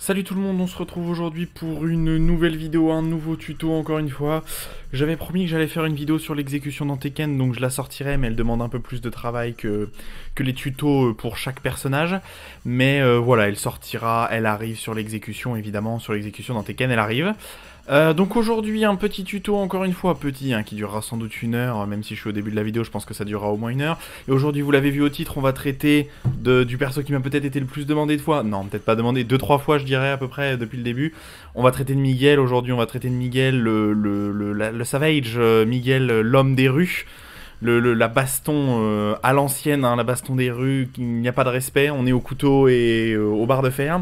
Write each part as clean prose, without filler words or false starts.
Salut tout le monde, on se retrouve aujourd'hui pour une nouvelle vidéo, un nouveau tuto encore une fois. J'avais promis que j'allais faire une vidéo sur l'exécution dans Tekken, donc je la sortirai, mais elle demande un peu plus de travail que les tutos pour chaque personnage. Mais voilà, elle sortira, elle arrive sur l'exécution, évidemment, sur l'exécution dans Tekken, elle arrive. Donc aujourd'hui un petit tuto, encore une fois petit, qui durera sans doute 1 heure, même si je suis au début de la vidéo, je pense que ça durera au moins 1 heure. Et aujourd'hui, vous l'avez vu au titre, on va traiter du perso qui m'a peut-être été le plus demandé de fois. Non, peut-être pas demandé, 2-3 fois je dirais à peu près depuis le début. On va traiter de Miguel, aujourd'hui on va traiter de Miguel, le Savage, Miguel l'homme des rues. La baston à l'ancienne, la baston des rues, il n'y a pas de respect, on est au couteau et au bar de fer.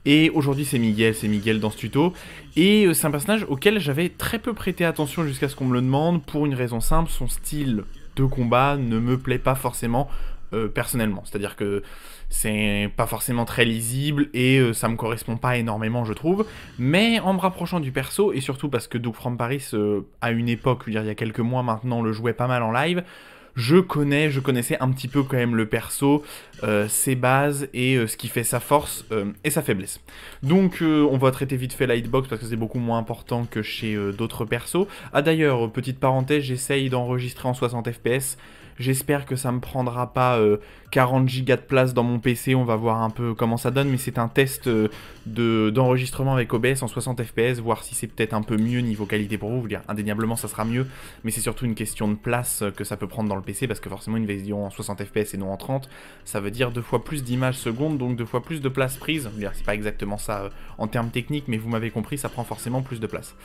Et aujourd'hui c'est Miguel dans ce tuto. Et c'est un personnage auquel j'avais très peu prêté attention jusqu'à ce qu'on me le demande, pour une raison simple, son style de combat ne me plaît pas forcément personnellement. C'est-à-dire que c'est pas forcément très lisible et ça me correspond pas énormément je trouve. Mais en me rapprochant du perso, et surtout parce que Doug From Paris à une époque, je veux dire il y a quelques mois maintenant, le jouait pas mal en live, je connaissais un petit peu quand même le perso, ses bases et ce qui fait sa force et sa faiblesse. Donc on va traiter vite fait la hitbox parce que c'est beaucoup moins important que chez d'autres persos. Ah d'ailleurs, petite parenthèse, j'essaye d'enregistrer en 60 fps. J'espère que ça me prendra pas 40 Go de place dans mon PC, on va voir un peu comment ça donne, mais c'est un test d'enregistrement avec OBS en 60 fps, voir si c'est peut-être un peu mieux niveau qualité pour vous. Je veux dire, indéniablement ça sera mieux, mais c'est surtout une question de place que ça peut prendre dans le PC, parce que forcément une vidéo en 60 fps et non en 30, ça veut dire 2 fois plus d'images secondes, donc 2 fois plus de place prise. Je veux dire, c'est pas exactement ça en termes techniques, mais vous m'avez compris, ça prend forcément plus de place.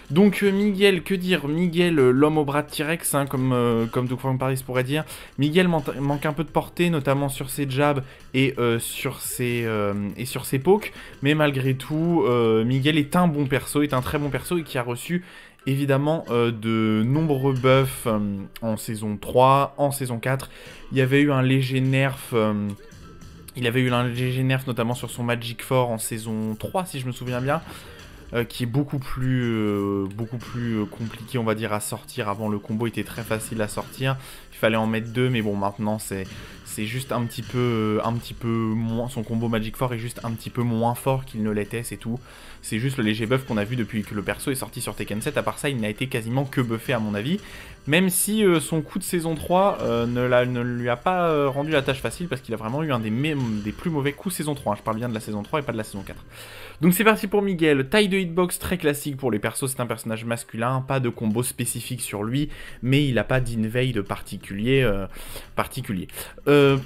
Donc Miguel, que dire, Miguel, l'homme au bras de T-Rex, comme Doug From Paris pourrait dire. Miguel manque un peu de portée, notamment sur ses jabs et sur ses pokes, mais malgré tout, Miguel est un bon perso, est un très bon perso et qui a reçu évidemment de nombreux buffs en saison 3, en saison 4. Il y avait eu un léger nerf. Notamment sur son Magic 4 en saison 3 si je me souviens bien. Qui est beaucoup plus compliqué on va dire à sortir. Avant le combo était très facile à sortir, il fallait en mettre 2, mais bon maintenant c'est juste un petit peu moins, son combo Magic 4 est juste un petit peu moins fort qu'il ne l'était, c'est tout. C'est juste le léger buff qu'on a vu depuis que le perso est sorti sur Tekken 7, à part ça il n'a été quasiment que buffé à mon avis. Même si son coup de saison 3 ne lui a pas rendu la tâche facile, parce qu'il a vraiment eu un des plus mauvais coups saison 3. Je parle bien de la saison 3 et pas de la saison 4. Donc c'est parti pour Miguel. Taille de hitbox très classique pour les persos, c'est un personnage masculin, pas de combo spécifique sur lui, mais il n'a pas d'invade particulier.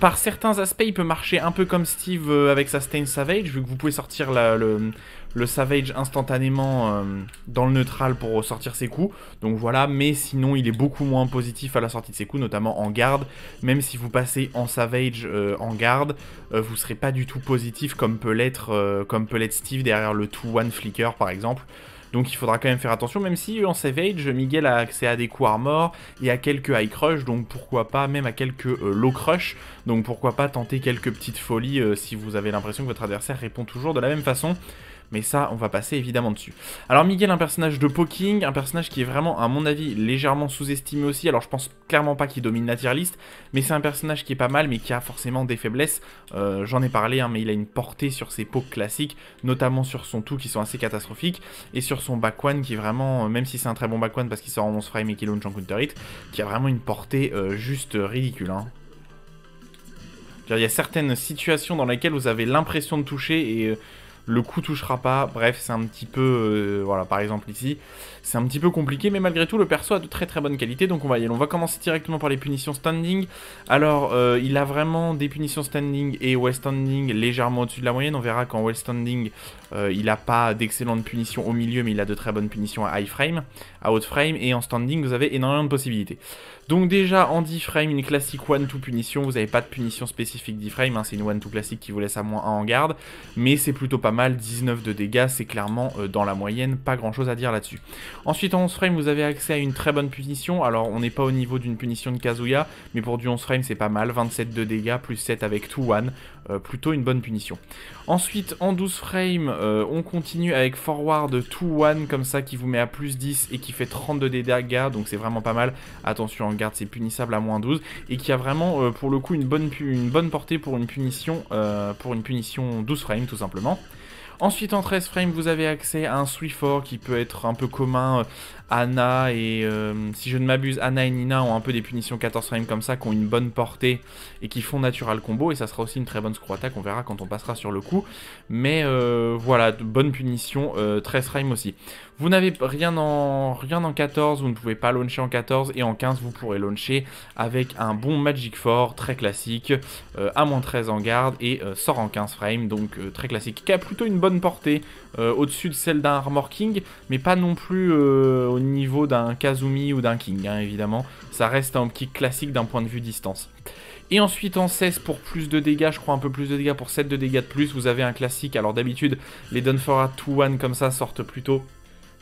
Par certains aspects, il peut marcher un peu comme Steve avec sa Stain Savage, vu que vous pouvez sortir le Savage instantanément dans le neutral pour sortir ses coups. Donc voilà, mais sinon il est beaucoup moins positif à la sortie de ses coups, notamment en garde. Même si vous passez en Savage en garde, vous serez pas du tout positif comme peut l'être Steve derrière le 2-1 flicker par exemple. Donc il faudra quand même faire attention, même si en Savage, Miguel a accès à des coups armor et à quelques high crush, donc pourquoi pas même à quelques low crush, donc pourquoi pas tenter quelques petites folies si vous avez l'impression que votre adversaire répond toujours de la même façon. Mais ça, on va passer évidemment dessus. Alors Miguel, un personnage de poking, un personnage qui est vraiment, à mon avis, légèrement sous-estimé aussi. Alors je pense clairement pas qu'il domine la tier list, mais c'est un personnage qui est pas mal, mais qui a forcément des faiblesses. J'en ai parlé, mais il a une portée sur ses pokes classiques, notamment sur son tout qui sont assez catastrophiques, et sur son back one qui est vraiment, même si c'est un très bon back one parce qu'il sort en 11 frame et qu'il launch en counter hit, qui a vraiment une portée juste ridicule. Il y a certaines situations dans lesquelles vous avez l'impression de toucher et le coup touchera pas. Bref, c'est un petit peu, voilà, par exemple ici, c'est un petit peu compliqué, mais malgré tout, le perso a de très très bonnes qualités, donc on va y aller. On va commencer directement par les punitions standing. Alors, il a vraiment des punitions standing et well standing légèrement au-dessus de la moyenne. On verra qu'en well standing, il n'a pas d'excellentes punitions au milieu, mais il a de très bonnes punitions à high frame, à haute frame, et en standing, vous avez énormément de possibilités. Donc déjà, en 10 frame, une classique 1-2 punition, vous n'avez pas de punition spécifique 10 frame, c'est une 1-2 classique qui vous laisse à -1 en garde, mais c'est plutôt pas mal, 19 de dégâts, c'est clairement dans la moyenne, pas grand chose à dire là-dessus. Ensuite, en 11 frame, vous avez accès à une très bonne punition, alors on n'est pas au niveau d'une punition de Kazuya, mais pour du 11 frame, c'est pas mal, 27 de dégâts, plus 7 avec 2-1, plutôt une bonne punition. Ensuite, en 12 frames, on continue avec Forward 2-1, comme ça, qui vous met à plus 10 et qui fait 32 dégâts, donc c'est vraiment pas mal. Attention, en garde, c'est punissable à -12, et qui a vraiment, pour le coup, une bonne portée pour une punition 12 frames, tout simplement. Ensuite en 13 frames vous avez accès à un 3-4 qui peut être un peu commun. Ana et si je ne m'abuse, Ana et Nina ont un peu des punitions 14 frames comme ça, qui ont une bonne portée et qui font natural combo, et ça sera aussi une très bonne screw attack, on verra quand on passera sur le coup. Mais voilà, de bonnes punitions, 13 frames aussi. Vous n'avez rien en 14, vous ne pouvez pas launcher en 14, et en 15 vous pourrez launcher avec un bon Magic 4, très classique, à -13 en garde, et sort en 15 frames, donc très classique, qui a plutôt une bonne portée, au-dessus de celle d'un Armor King, mais pas non plus au niveau d'un Kazumi ou d'un King, hein, évidemment. Ça reste un petit classique d'un point de vue distance. Et ensuite en 16 pour plus de dégâts, je crois un peu plus de dégâts, pour 7 de dégâts de plus, vous avez un classique. Alors d'habitude, les Done for a 2-1 comme ça sortent plutôt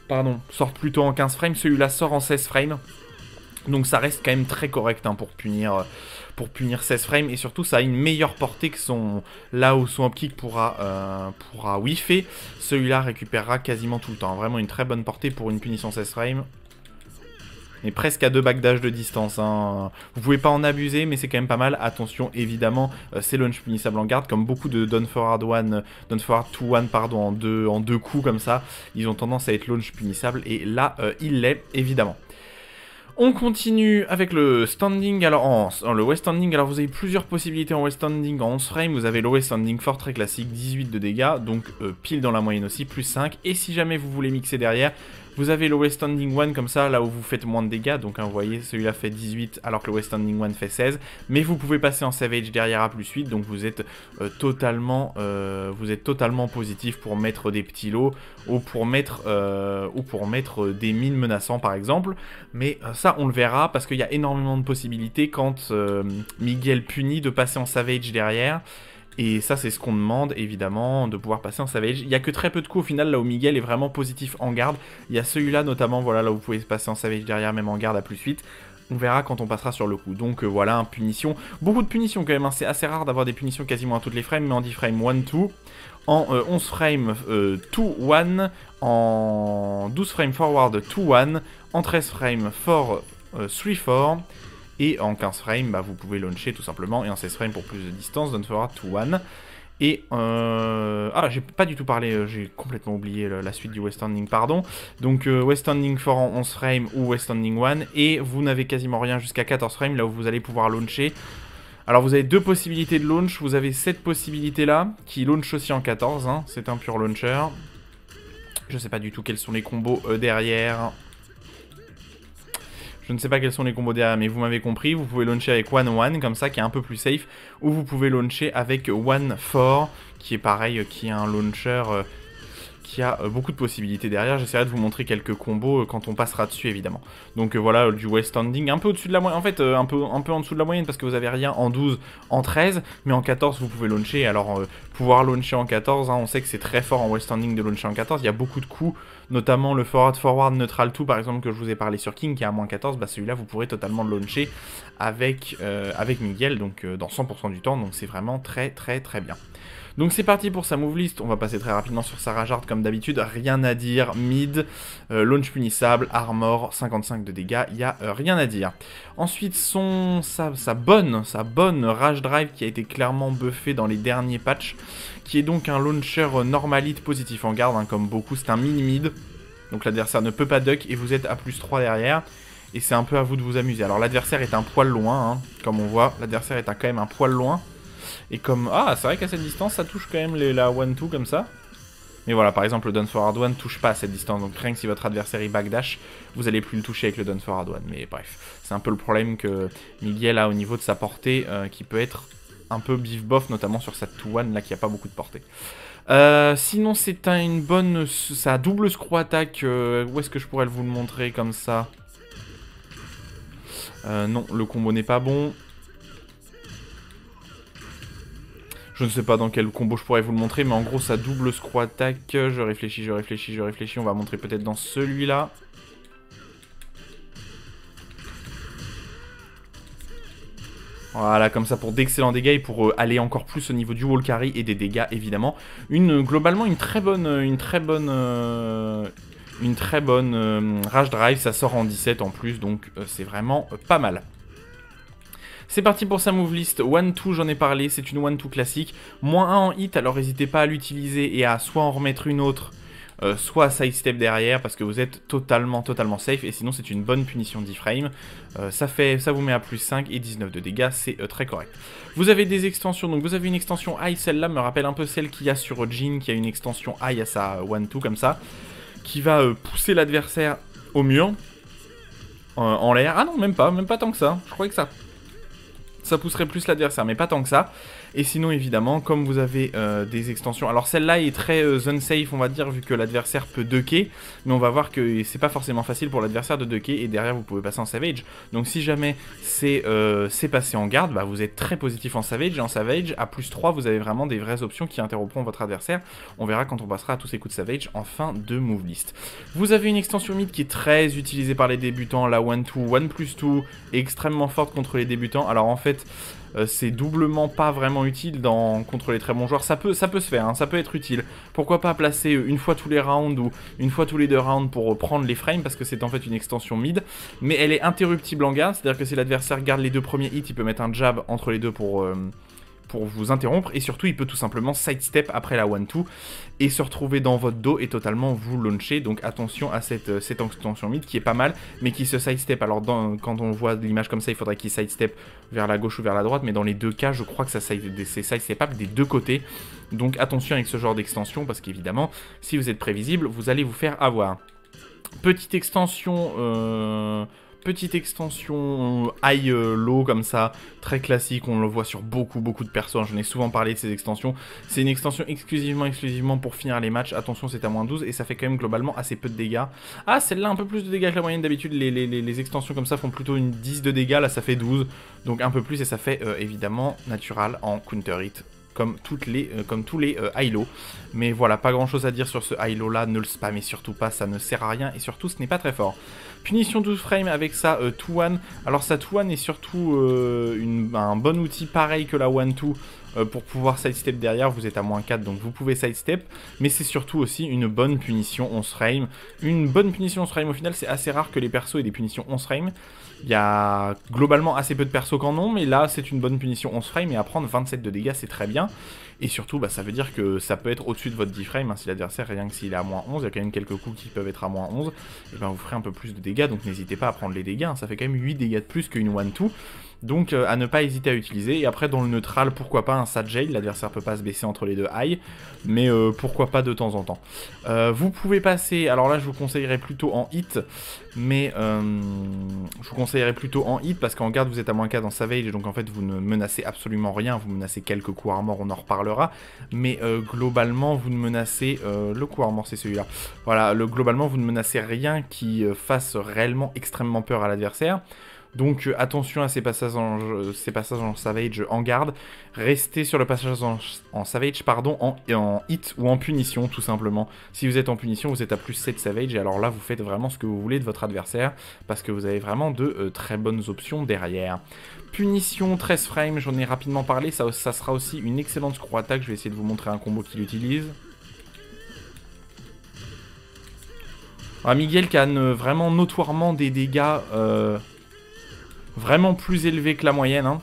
en 15 frames. Celui-là sort en 16 frames. Donc ça reste quand même très correct hein, pour punir 16 frames. Et surtout ça a une meilleure portée que là où son upkick pourra whiffer. Celui-là récupérera quasiment tout le temps. Vraiment une très bonne portée pour une punition 16 frames. Et presque à 2 backdash de distance. Hein. Vous pouvez pas en abuser, mais c'est quand même pas mal. Attention, évidemment, c'est launch punissable en garde, comme beaucoup de Done for Hard 2-1, pardon, en deux coups comme ça. Ils ont tendance à être launch punissable, et là, il l'est, évidemment. On continue avec le standing. Alors le west standing, alors vous avez plusieurs possibilités en west standing en 11 frames. Vous avez le west standing fort très classique, 18 de dégâts, donc pile dans la moyenne aussi, plus 5. Et si jamais vous voulez mixer derrière, vous avez le west standing 1 comme ça, là où vous faites moins de dégâts. Donc hein, vous voyez, celui-là fait 18 alors que le west standing 1 fait 16. Mais vous pouvez passer en savage derrière à plus 8, donc vous êtes totalement positif pour mettre des petits lots ou pour mettre des mines menaçants par exemple. Mais ça on le verra parce qu'il y a énormément de possibilités quand Miguel punit de passer en savage derrière. Et ça c'est ce qu'on demande évidemment, de pouvoir passer en savage. Il n'y a que très peu de coups au final là où Miguel est vraiment positif en garde. Il y a celui-là notamment, voilà, là où vous pouvez passer en savage derrière même en garde à plus 8. On verra quand on passera sur le coup. Donc voilà, punition. Beaucoup de punitions quand même, hein. C'est assez rare d'avoir des punitions quasiment à toutes les frames, mais en 10 frames 1-2. En 11 frames 2-1. En 12 frames forward 2-1. En 13 frames 3-4. Et en 15 frames, bah, vous pouvez launcher tout simplement. Et en 16 frames pour plus de distance, Done for Hard 2-1. Et ah, j'ai pas du tout parlé, j'ai complètement oublié la suite du West Standing, pardon. Donc West Standing 4 en 11 frames ou West Standing 1. Et vous n'avez quasiment rien jusqu'à 14 frames, là où vous allez pouvoir launcher. Alors vous avez deux possibilités de launch. Vous avez cette possibilité là, qui launch aussi en 14, hein. C'est un pur launcher. Je sais pas du tout quels sont les combos derrière. Je ne sais pas quels sont les combos derrière, mais vous m'avez compris. Vous pouvez launcher avec 1-1, comme ça, qui est un peu plus safe. Ou vous pouvez launcher avec 1-4, qui est pareil, qui est un launcher qui a beaucoup de possibilités derrière. J'essaierai de vous montrer quelques combos quand on passera dessus, évidemment. Donc voilà, du west standing, un peu au-dessus de la moyenne. En fait, un peu en dessous de la moyenne, parce que vous avez rien en 12, en 13. Mais en 14, vous pouvez launcher. Alors, pouvoir launcher en 14, hein, on sait que c'est très fort en west standing de launcher en 14. Il y a beaucoup de coups, notamment le forward neutral 2, par exemple, que je vous ai parlé sur King, qui est à -14. Bah, celui-là, vous pourrez totalement le launcher avec Miguel, donc dans 100% du temps. Donc c'est vraiment très bien. Donc c'est parti pour sa move list, on va passer très rapidement sur sa rage art comme d'habitude, rien à dire, mid, launch punissable, armor, 55 de dégâts, il n'y a rien à dire. Ensuite sa bonne rage drive qui a été clairement buffée dans les derniers patchs, qui est donc un launcher normalite positif en garde, hein, comme beaucoup, c'est un mini-mid, donc l'adversaire ne peut pas duck et vous êtes à +3 derrière. Et c'est un peu à vous de vous amuser. Alors l'adversaire est un poil loin, hein, comme on voit, l'adversaire est quand même un poil loin. Et comme... Ah, c'est vrai qu'à cette distance, ça touche quand même la 1-2 comme ça. Mais voilà, par exemple, le Done for Hard 1 ne touche pas à cette distance. Donc rien que si votre adversaire est backdash, vous allez plus le toucher avec le Done for Hard 1. Mais bref, c'est un peu le problème que Miguel a au niveau de sa portée, qui peut être un peu bif-bof, notamment sur sa 2-1, là, qui a pas beaucoup de portée. Sinon, c'est une bonne... Ça double screw attack. Où est-ce que je pourrais vous le montrer comme ça? Non, le combo n'est pas bon. Je ne sais pas dans quel combo je pourrais vous le montrer, mais en gros, ça double screw attack. Je réfléchis. On va montrer peut-être dans celui-là. Voilà, comme ça, pour d'excellents dégâts et pour aller encore plus au niveau du wall carry et des dégâts, évidemment. Globalement, une très bonne rage drive. Ça sort en 17 en plus, donc c'est vraiment pas mal. C'est parti pour sa move list. 1-2, j'en ai parlé, c'est une 1-2 classique. -1 en hit, alors n'hésitez pas à l'utiliser et à soit en remettre une autre, soit à sidestep derrière, parce que vous êtes totalement safe, et sinon c'est une bonne punition d'e-frame. Ça vous met à plus 5 et 19 de dégâts, c'est très correct. Vous avez des extensions, donc vous avez une extension high, celle-là me rappelle un peu celle qu'il y a sur Jhin, qui a une extension high à sa 1-2 comme ça, qui va pousser l'adversaire au mur, en l'air. Ah non, même pas tant que ça, je croyais que ça pousserait plus l'adversaire, mais pas tant que ça. Et sinon, évidemment, comme vous avez des extensions... Alors, celle-là est très zone safe, on va dire, vu que l'adversaire peut ducker. Mais on va voir que c'est pas forcément facile pour l'adversaire de ducker. Et derrière, vous pouvez passer en savage. Donc, si jamais c'est passé en garde, bah, vous êtes très positif en savage. Et en savage, à plus 3, vous avez vraiment des vraies options qui interrompront votre adversaire. On verra quand on passera à tous ces coups de savage en fin de move list. Vous avez une extension mid qui est très utilisée par les débutants. La 1-2, 1+2, extrêmement forte contre les débutants. Alors, en fait... c'est doublement pas vraiment utile contre les très bons joueurs. Ça peut se faire, hein, ça peut être utile. Pourquoi pas placer une fois tous les rounds ou une fois tous les 2 rounds pour prendre les frames, parce que c'est en fait une extension mid. Mais elle est interruptible en garde, c'est-à-dire que si l'adversaire garde les 2 premiers hits, il peut mettre un jab entre les deux pour vous interrompre, et surtout il peut tout simplement sidestep après la 1-2 et se retrouver dans votre dos et totalement vous launcher. Donc attention à cette extension mid qui est pas mal, mais qui se sidestep. Alors quand on voit l'image comme ça, il faudrait qu'il sidestep vers la gauche ou vers la droite, mais dans les deux cas je crois que c'est sidestepable des deux côtés. Donc attention avec ce genre d'extension, parce qu'évidemment si vous êtes prévisible, vous allez vous faire avoir. Petite extension high low comme ça, très classique, on le voit sur beaucoup de persos, j'en ai souvent parlé de ces extensions. C'est une extension exclusivement pour finir les matchs. Attention, c'est à -12 et ça fait quand même globalement assez peu de dégâts. Ah, celle-là un peu plus de dégâts que la moyenne. D'habitude les extensions comme ça font plutôt une 10 de dégâts, là ça fait 12, donc un peu plus, et ça fait évidemment natural en counter hit. Comme tous les high low. Mais voilà, pas grand chose à dire sur ce high low là, ne le spammez surtout pas, ça ne sert à rien et surtout ce n'est pas très fort. Punition 12 frames avec sa 2-1. Alors sa 2-1 est surtout un bon outil pareil que la 1-2 pour pouvoir sidestep derrière. Vous êtes à -4 donc vous pouvez sidestep, mais c'est surtout aussi une bonne punition 11 frames. Une bonne punition 11 frames au final, c'est assez rare que les persos aient des punitions 11 frames. Il y a globalement assez peu de persos qu'en ont, mais là c'est une bonne punition 11 frames, et à prendre 27 de dégâts c'est très bien. Et surtout bah, ça veut dire que ça peut être au-dessus de votre 10 frames, hein, si l'adversaire, rien que s'il est à -11, il y a quand même quelques coups qui peuvent être à -11, et ben vous ferez un peu plus de dégâts, donc n'hésitez pas à prendre les dégâts, hein, ça fait quand même 8 dégâts de plus qu'une 1-2. Donc à ne pas hésiter à utiliser. Et après dans le neutral, pourquoi pas un Satchel, l'adversaire peut pas se baisser entre les deux high, mais pourquoi pas de temps en temps. Vous pouvez passer, alors là je vous conseillerais plutôt en hit, mais je vous conseillerais plutôt en hit parce qu'en garde vous êtes à -4 en savage, donc en fait vous ne menacez absolument rien, vous menacez quelques coups armor, on en reparlera, mais globalement vous ne menacez, le coup armor c'est celui-là, voilà, globalement vous ne menacez rien qui fasse réellement extrêmement peur à l'adversaire. Donc attention à ces passages en savage en garde. Restez sur le passage en savage, pardon, en hit ou en punition tout simplement. Si vous êtes en punition, vous êtes à plus 7 savage, et alors là vous faites vraiment ce que vous voulez de votre adversaire, parce que vous avez vraiment de très bonnes options derrière. Punition 13 frames, j'en ai rapidement parlé, ça sera aussi une excellente screw attack. Je vais essayer de vous montrer un combo qu'il utilise. Alors, Miguel qui a vraiment notoirement des dégâts... vraiment plus élevé que la moyenne, hein.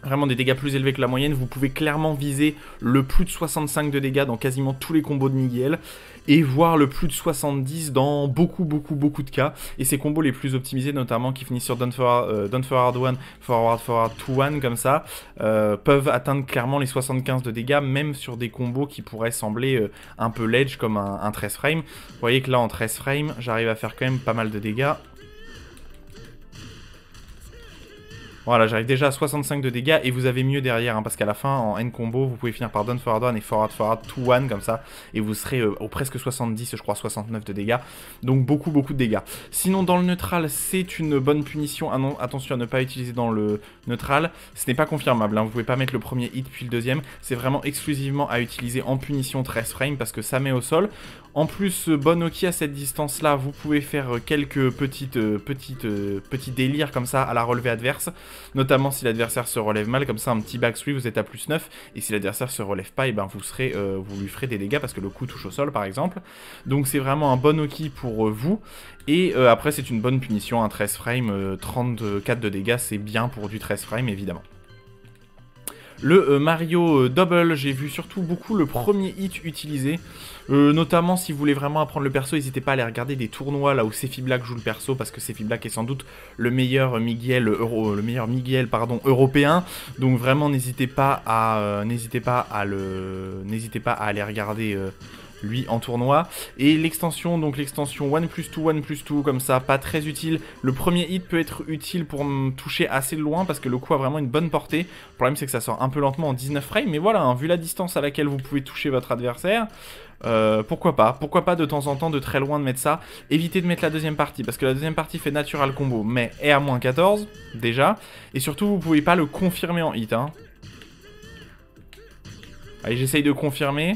Vraiment des dégâts plus élevés que la moyenne. Vous pouvez clairement viser le plus de 65 de dégâts dans quasiment tous les combos de Miguel, et voir le plus de 70 dans beaucoup de cas. Et ces combos les plus optimisés, notamment qui finissent sur Down Forward 1, Forward 2-1 comme ça, peuvent atteindre clairement les 75 de dégâts, même sur des combos qui pourraient sembler un peu ledge comme un 13 frame. Vous voyez que là en 13 frame, j'arrive à faire quand même pas mal de dégâts. Voilà, j'arrive déjà à 65 de dégâts, et vous avez mieux derrière, hein, parce qu'à la fin, en end combo, vous pouvez finir par Down Forward 1 et Forward 2-1 comme ça, et vous serez au presque 70, je crois 69 de dégâts, donc beaucoup de dégâts. Sinon, dans le neutral, c'est une bonne punition. Ah non, attention à ne pas utiliser dans le neutral, ce n'est pas confirmable, hein, vous pouvez pas mettre le premier hit puis le deuxième, c'est vraiment exclusivement à utiliser en punition 13 frames, parce que ça met au sol. En plus, bon Oki à cette distance-là, vous pouvez faire quelques petits délires comme ça à la relevée adverse. notamment si l'adversaire se relève mal, comme ça un petit back 3 vous êtes à plus 9, et si l'adversaire se relève pas, et ben vous lui ferez des dégâts parce que le coup touche au sol par exemple. Donc c'est vraiment un bon Oki pour vous, et après c'est une bonne punition, un 13 frame, 34 de dégâts, c'est bien pour du 13 frame évidemment. Le Mario Double, j'ai vu surtout beaucoup le premier hit utilisé, notamment si vous voulez vraiment apprendre le perso, n'hésitez pas à aller regarder des tournois là où Sefi Black joue le perso, parce que Sefi Black est sans doute le meilleur Miguel, européen, donc vraiment n'hésitez pas à aller regarder lui en tournoi. Et l'extension, donc l'extension 1+2, comme ça, pas très utile. Le premier hit peut être utile pour me toucher assez loin parce que le coup a vraiment une bonne portée. Le problème c'est que ça sort un peu lentement en 19 frames, mais voilà, hein, vu la distance à laquelle vous pouvez toucher votre adversaire, pourquoi pas de temps en temps de très loin de mettre ça. Évitez de mettre la deuxième partie parce que la deuxième partie fait natural combo mais est à moins 14 déjà, et surtout vous pouvez pas le confirmer en hit, hein. Allez, j'essaye de confirmer.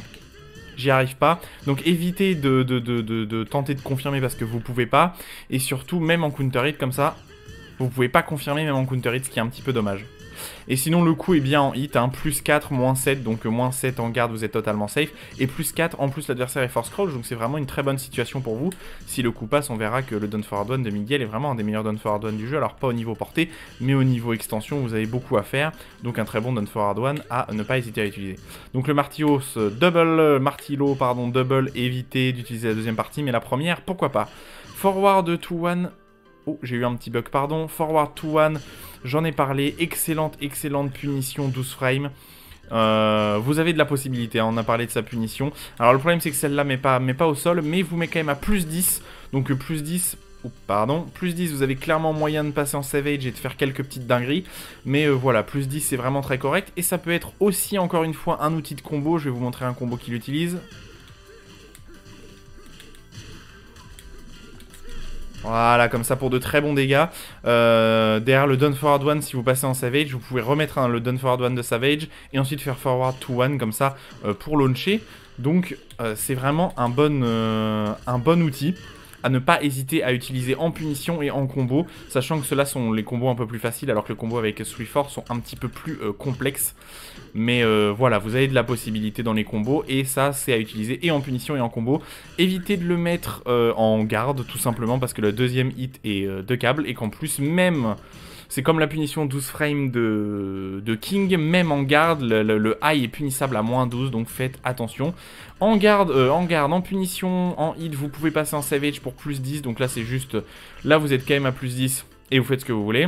J'y arrive pas, donc évitez de tenter de confirmer parce que vous pouvez pas, et surtout même en counter hit comme ça, vous pouvez pas confirmer même en counter hit, ce qui est un petit peu dommage. Et sinon le coup est bien en hit, hein, plus 4, moins 7, donc moins 7 en garde vous êtes totalement safe, et plus 4 en plus l'adversaire est force crouch, donc c'est vraiment une très bonne situation pour vous. Si le coup passe on verra que le down forward one de Miguel est vraiment un des meilleurs down forward one du jeu, alors pas au niveau portée, mais au niveau extension vous avez beaucoup à faire, donc un très bon down forward one à ne pas hésiter à utiliser. Donc le Martillo double, évitez d'utiliser la deuxième partie, mais la première pourquoi pas. Forward to one. Oh, j'ai eu un petit bug, pardon. Forward to one, j'en ai parlé. Excellente punition, 12 frames. Vous avez de la possibilité, hein, on a parlé de sa punition. Alors le problème c'est que celle-là met pas au sol, mais vous met quand même à plus 10. Donc plus 10, oh, pardon, plus 10, vous avez clairement moyen de passer en savage et de faire quelques petites dingueries. Mais voilà, plus 10 c'est vraiment très correct. Et ça peut être aussi, encore une fois, un outil de combo. Je vais vous montrer un combo qu'il utilise. Voilà, comme ça pour de très bons dégâts. Derrière le down forward one, si vous passez en savage, vous pouvez remettre le down forward one de savage et ensuite faire forward to one comme ça pour launcher. Donc c'est vraiment un bon outil à ne pas hésiter à utiliser en punition et en combo, sachant que ceux-là sont les combos un peu plus faciles, alors que les combos avec 3-4 sont un petit peu plus complexes. Mais voilà, vous avez de la possibilité dans les combos, et ça, c'est à utiliser et en punition et en combo. Évitez de le mettre en garde, tout simplement, parce que le deuxième hit est de câble, et qu'en plus, même... C'est comme la punition 12 frames de King, même en garde, le high est punissable à moins 12, donc faites attention. En garde, en punition, en hit, vous pouvez passer en savage pour plus 10, donc là c'est juste, là vous êtes quand même à plus 10 et vous faites ce que vous voulez.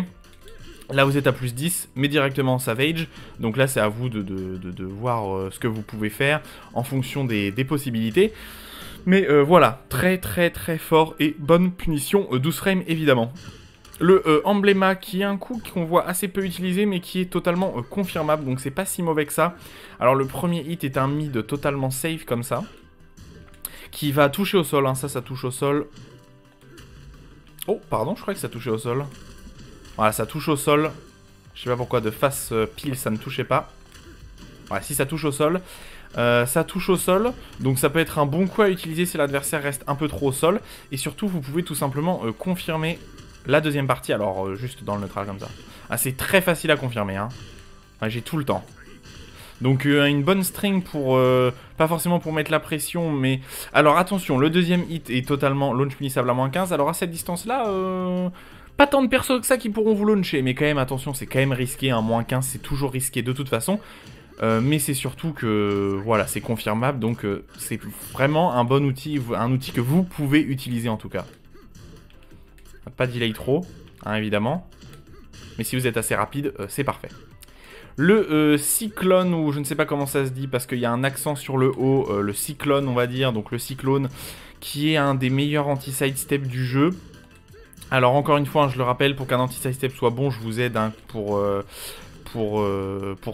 Là vous êtes à plus 10, mais directement en savage, donc là c'est à vous de voir ce que vous pouvez faire en fonction des possibilités. Mais voilà, très fort et bonne punition, 12 frames évidemment. Le Emblema qui est un coup qu'on voit assez peu utilisé mais qui est totalement confirmable, donc c'est pas si mauvais que ça. Alors le premier hit est un mid totalement safe comme ça, qui va toucher au sol, hein, ça touche au sol. Oh pardon, je crois que ça touchait au sol. Voilà, ça touche au sol, je sais pas pourquoi de face pile ça ne touchait pas. Voilà, si ça touche au sol. Ça touche au sol, donc ça peut être un bon coup à utiliser si l'adversaire reste un peu trop au sol. Et surtout vous pouvez tout simplement confirmer la deuxième partie, alors juste dans le neutral comme ça. Ah, c'est très facile à confirmer, hein. Ouais, j'ai tout le temps. Donc une bonne string pour... pas forcément pour mettre la pression, mais... Alors attention, le deuxième hit est totalement launch punissable à moins 15. Alors à cette distance-là, pas tant de persos que ça qui pourront vous launcher. Mais quand même, attention, c'est quand même risqué, hein. Moins 15, c'est toujours risqué de toute façon. Mais c'est surtout que, voilà, c'est confirmable. Donc c'est vraiment un bon outil, un outil que vous pouvez utiliser en tout cas. Pas de delay trop, hein, évidemment. Mais si vous êtes assez rapide, c'est parfait. Le cyclone, ou je ne sais pas comment ça se dit, parce qu'il y a un accent sur le haut, le cyclone, on va dire, donc le cyclone, qui est un des meilleurs anti-sidestep du jeu. Alors encore une fois, hein, je le rappelle, pour qu'un anti-sidestep soit bon, je vous aide, hein, pour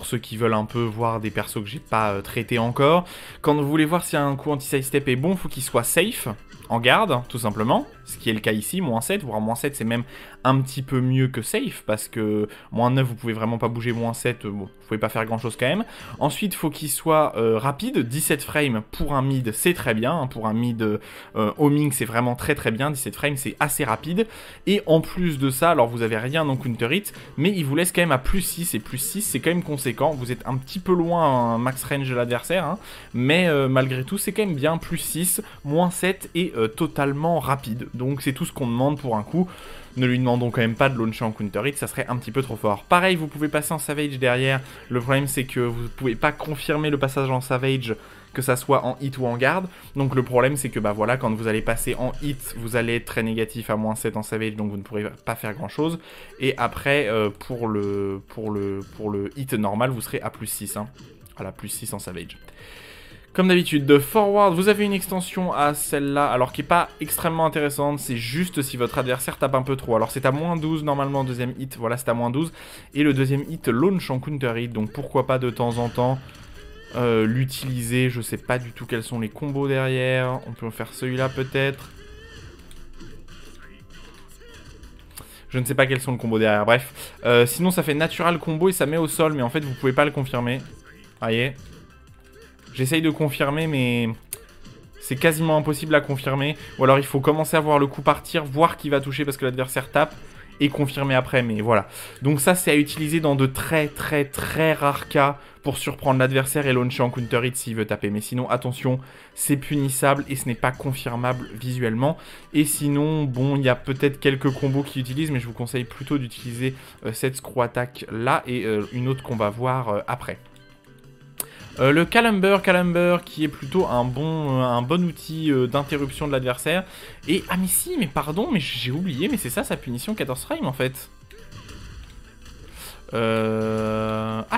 ceux qui veulent un peu voir des persos que j'ai pas traités encore. Quand vous voulez voir si un coup anti-sidestep est bon, il faut qu'il soit safe, en garde, tout simplement, ce qui est le cas ici, moins 7, voire moins 7 c'est même un petit peu mieux que safe, parce que moins 9, vous pouvez vraiment pas bouger, moins 7, bon, vous pouvez pas faire grand chose quand même. Ensuite, il faut qu'il soit rapide, 17 frames pour un mid, c'est très bien, hein, pour un mid homing, c'est vraiment très très bien, 17 frames, c'est assez rapide. Et en plus de ça, alors vous avez rien en counter hit, mais il vous laisse quand même à plus 6, et plus 6, c'est quand même conséquent. Vous êtes un petit peu loin un max range de l'adversaire, hein, mais malgré tout, c'est quand même bien, plus 6, moins 7 et totalement rapide. Donc c'est tout ce qu'on demande pour un coup. Ne lui demandons quand même pas de launcher en counter hit, ça serait un petit peu trop fort. Pareil, vous pouvez passer en savage derrière. Le problème, c'est que vous ne pouvez pas confirmer le passage en savage, que ça soit en hit ou en garde. Donc le problème, c'est que bah voilà, quand vous allez passer en hit, vous allez être très négatif à moins 7 en savage, donc vous ne pourrez pas faire grand chose. Et après, pour le hit normal, vous serez à plus 6. Hein. Voilà, plus 6 en savage. Comme d'habitude, de forward, vous avez une extension à celle-là, alors qui n'est pas extrêmement intéressante, c'est juste si votre adversaire tape un peu trop. Alors c'est à moins 12 normalement, deuxième hit, voilà c'est à moins 12. Et le deuxième hit launch en counter hit, donc pourquoi pas de temps en temps l'utiliser. Je sais pas du tout quels sont les combos derrière, on peut faire celui-là peut-être. Je ne sais pas quels sont les combos derrière, bref. Sinon ça fait natural combo et ça met au sol, mais en fait vous pouvez pas le confirmer. Voyez. J'essaye de confirmer, mais c'est quasiment impossible à confirmer. Ou alors il faut commencer à voir le coup partir, voir qui va toucher parce que l'adversaire tape, et confirmer après, mais voilà. Donc ça, c'est à utiliser dans de très très très rares cas pour surprendre l'adversaire et launcher en counter hit s'il veut taper. Mais sinon, attention, c'est punissable et ce n'est pas confirmable visuellement. Et sinon, bon, il y a peut-être quelques combos qui utilisent, mais je vous conseille plutôt d'utiliser cette screw attack là et une autre qu'on va voir après. Le Calamber qui est plutôt un bon outil d'interruption de l'adversaire. Et, ah mais si, mais pardon, mais j'ai oublié, mais c'est ça sa punition 14 frames en fait. Ah,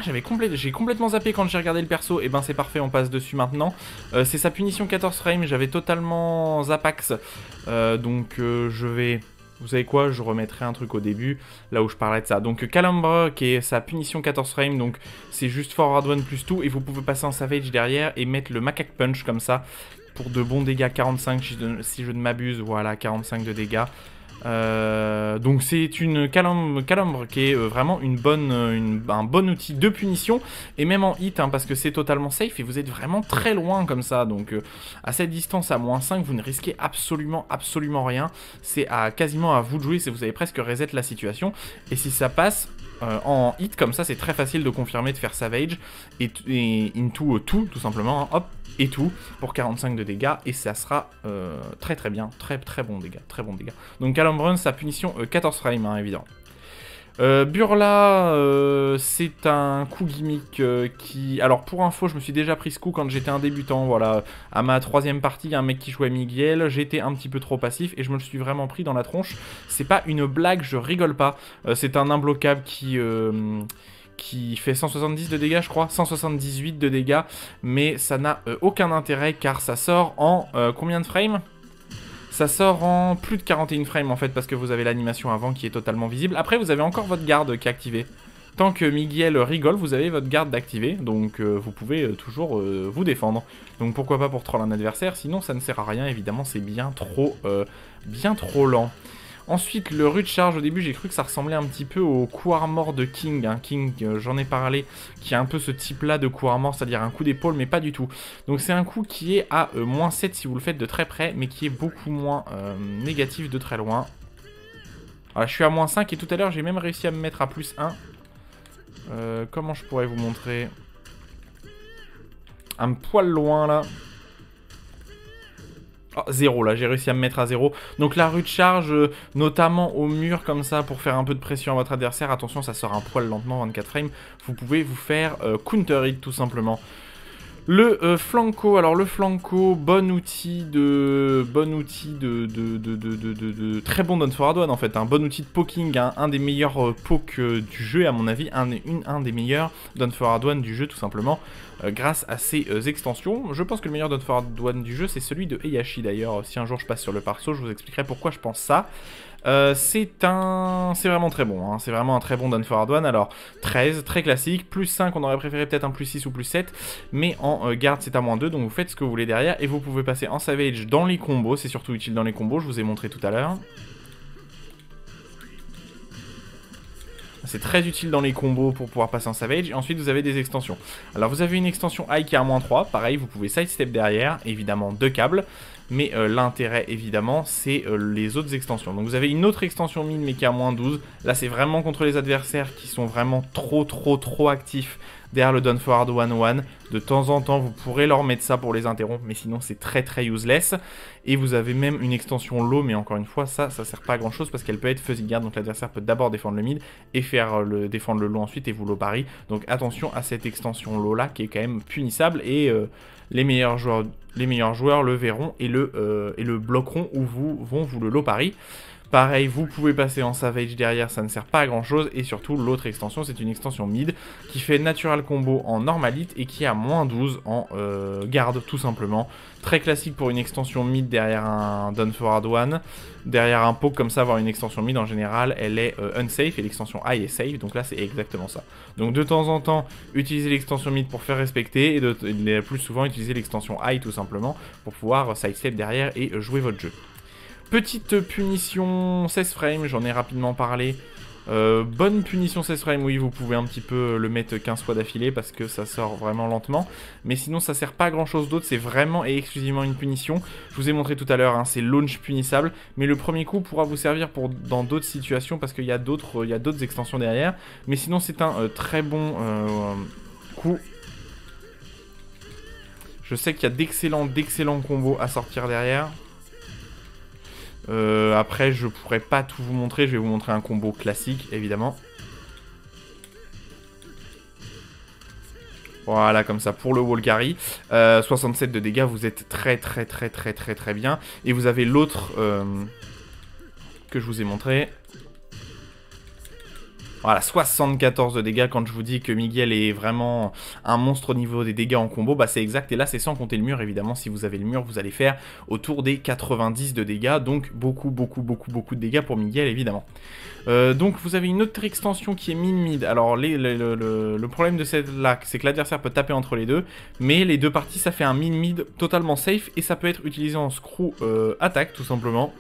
j'ai complètement zappé quand j'ai regardé le perso. Et ben c'est parfait, on passe dessus maintenant. C'est sa punition 14 frames, j'avais totalement zapax. Donc je vais... Vous savez quoi, je remettrai un truc au début, là où je parlais de ça. Donc Calambre, qui est sa punition 14 frames, donc c'est juste forward 1 plus tout, et vous pouvez passer en savage derrière et mettre le macaque punch comme ça, pour de bons dégâts, 45 si je ne m'abuse, voilà, 45 de dégâts. Donc c'est une Calambre qui est vraiment un bon outil de punition, et même en hit, hein, parce que c'est totalement safe et vous êtes vraiment très loin comme ça. Donc à cette distance, à moins 5, vous ne risquez absolument rien. C'est quasiment à vous de jouer, vous avez presque reset la situation. Et si ça passe en hit comme ça, c'est très facile de confirmer, de faire savage et into tout simplement, hein, hop, et tout pour 45 de dégâts, et ça sera très très bien, très bon dégâts, Donc Calambrun, sa punition 14 frames, hein, évidemment. Burla, c'est un coup gimmick qui... Alors pour info, je me suis déjà pris ce coup quand j'étais un débutant, voilà. À ma 3e partie, il y a un mec qui jouait Miguel, j'étais un petit peu trop passif et je me le suis vraiment pris dans la tronche. C'est pas une blague, je rigole pas. C'est un imbloquable qui fait 170 de dégâts, je crois, 178 de dégâts, mais ça n'a aucun intérêt car ça sort en combien de frames ? Ça sort en plus de 41 frames en fait, parce que vous avez l'animation avant qui est totalement visible. Après, vous avez encore votre garde qui est activée. Tant que Miguel rigole, vous avez votre garde d'activer, donc vous pouvez toujours vous défendre. Donc pourquoi pas pour troll un adversaire, sinon ça ne sert à rien, évidemment, c'est bien trop lent. Ensuite, le rue de charge, au début, j'ai cru que ça ressemblait un petit peu au coup armor de King. Hein. King, j'en ai parlé, qui a un peu ce type-là de coup armor, c'est-à-dire un coup d'épaule, mais pas du tout. Donc c'est un coup qui est à moins 7 si vous le faites de très près, mais qui est beaucoup moins négatif de très loin. Voilà, je suis à moins 5 et tout à l'heure, j'ai même réussi à me mettre à plus 1. Comment je pourrais vous montrer? Un poil loin, là. Oh, 0 là, j'ai réussi à me mettre à 0. Donc la rue de charge, notamment au mur comme ça, pour faire un peu de pression à votre adversaire. Attention, ça sort un poil lentement, 24 frames. Vous pouvez vous faire counter hit tout simplement. Le flanco, alors le flanco, bon outil de très bon down forward one en fait, un bon outil de poking, hein, un des meilleurs pokes du jeu à mon avis, un des meilleurs down forward one du jeu tout simplement, grâce à ses extensions. Je pense que le meilleur down forward one du jeu c'est celui de Heihachi d'ailleurs, si un jour je passe sur le perso je vous expliquerai pourquoi je pense ça. C'est vraiment très bon, hein. C'est vraiment un très bon down forward one. Alors 13, très classique, plus 5 on aurait préféré peut-être un plus 6 ou plus 7, mais en garde c'est à moins 2, donc vous faites ce que vous voulez derrière, et vous pouvez passer en savage dans les combos, c'est surtout utile dans les combos, je vous ai montré tout à l'heure. C'est très utile dans les combos pour pouvoir passer en Savage. Et ensuite, vous avez des extensions. Alors, vous avez une extension High qui est à -3. Pareil, vous pouvez sidestep derrière. Évidemment, 2 câbles. Mais l'intérêt, évidemment, c'est les autres extensions. Donc, vous avez une autre extension mid, mais qui est à -12. Là, c'est vraiment contre les adversaires qui sont vraiment trop actifs derrière le Down Forward 1-1. De temps en temps, vous pourrez leur mettre ça pour les interrompre, mais sinon, c'est très useless. Et vous avez même une extension low, mais encore une fois, ça sert pas à grand chose parce qu'elle peut être fuzzy guard. Donc, l'adversaire peut d'abord défendre le mid et faire défendre le low ensuite et vous low parry. Donc, attention à cette extension low là qui est quand même punissable et les meilleurs joueurs le verront et le bloqueront ou vont vous le low parry. Pareil, vous pouvez passer en Savage derrière, ça ne sert pas à grand chose. Et surtout, l'autre extension, c'est une extension mid qui fait Natural Combo en Normalite et qui est à -12 en garde, tout simplement. Très classique pour une extension mid derrière un Down Forward 1. Derrière un poke comme ça, avoir une extension mid en général, elle est unsafe et l'extension high est safe. Donc là, c'est exactement ça. Donc de temps en temps, utilisez l'extension mid pour faire respecter et le plus souvent, utilisez l'extension high tout simplement pour pouvoir sidestep derrière et jouer votre jeu. Petite punition 16 frames, j'en ai rapidement parlé. Bonne punition 16 frames, oui, vous pouvez un petit peu le mettre 15 fois d'affilée parce que ça sort vraiment lentement. Mais sinon, ça sert pas à grand chose d'autre, c'est vraiment et exclusivement une punition. Je vous ai montré tout à l'heure, hein, c'est launch punissable. Mais le premier coup pourra vous servir dans d'autres situations parce qu'il y a d'autres extensions derrière. Mais sinon, c'est un très bon coup. Je sais qu'il y a d'excellents combos à sortir derrière. Après, je pourrais pas tout vous montrer. Je vais vous montrer un combo classique, évidemment. Voilà, comme ça, pour le wall carry. 67 de dégâts, vous êtes très bien. Et vous avez l'autre que je vous ai montré. Voilà, 74 de dégâts. Quand je vous dis que Miguel est vraiment un monstre au niveau des dégâts en combo, bah c'est exact. Et là, c'est sans compter le mur, évidemment. Si vous avez le mur, vous allez faire autour des 90 de dégâts. Donc, beaucoup de dégâts pour Miguel, évidemment. Donc, vous avez une autre extension qui est mid-mid. Alors, le problème de celle-là, c'est que l'adversaire peut taper entre les deux. Mais les deux parties, ça fait un mid-mid totalement safe. Et ça peut être utilisé en screw attaque, tout simplement.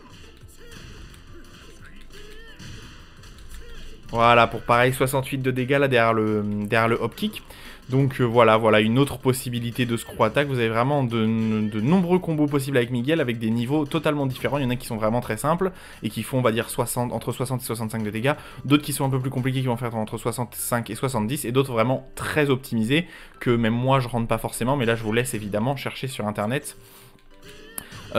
Voilà, pour pareil, 68 de dégâts là derrière le hop kick. Donc voilà une autre possibilité de screw attack. Vous avez vraiment de nombreux combos possibles avec Miguel avec des niveaux totalement différents. Il y en a qui sont vraiment très simples et qui font, on va dire, entre 60 et 65 de dégâts. D'autres qui sont un peu plus compliqués qui vont faire entre 65 et 70. Et d'autres vraiment très optimisés que même moi je rentre pas forcément. Mais là je vous laisse évidemment chercher sur internet.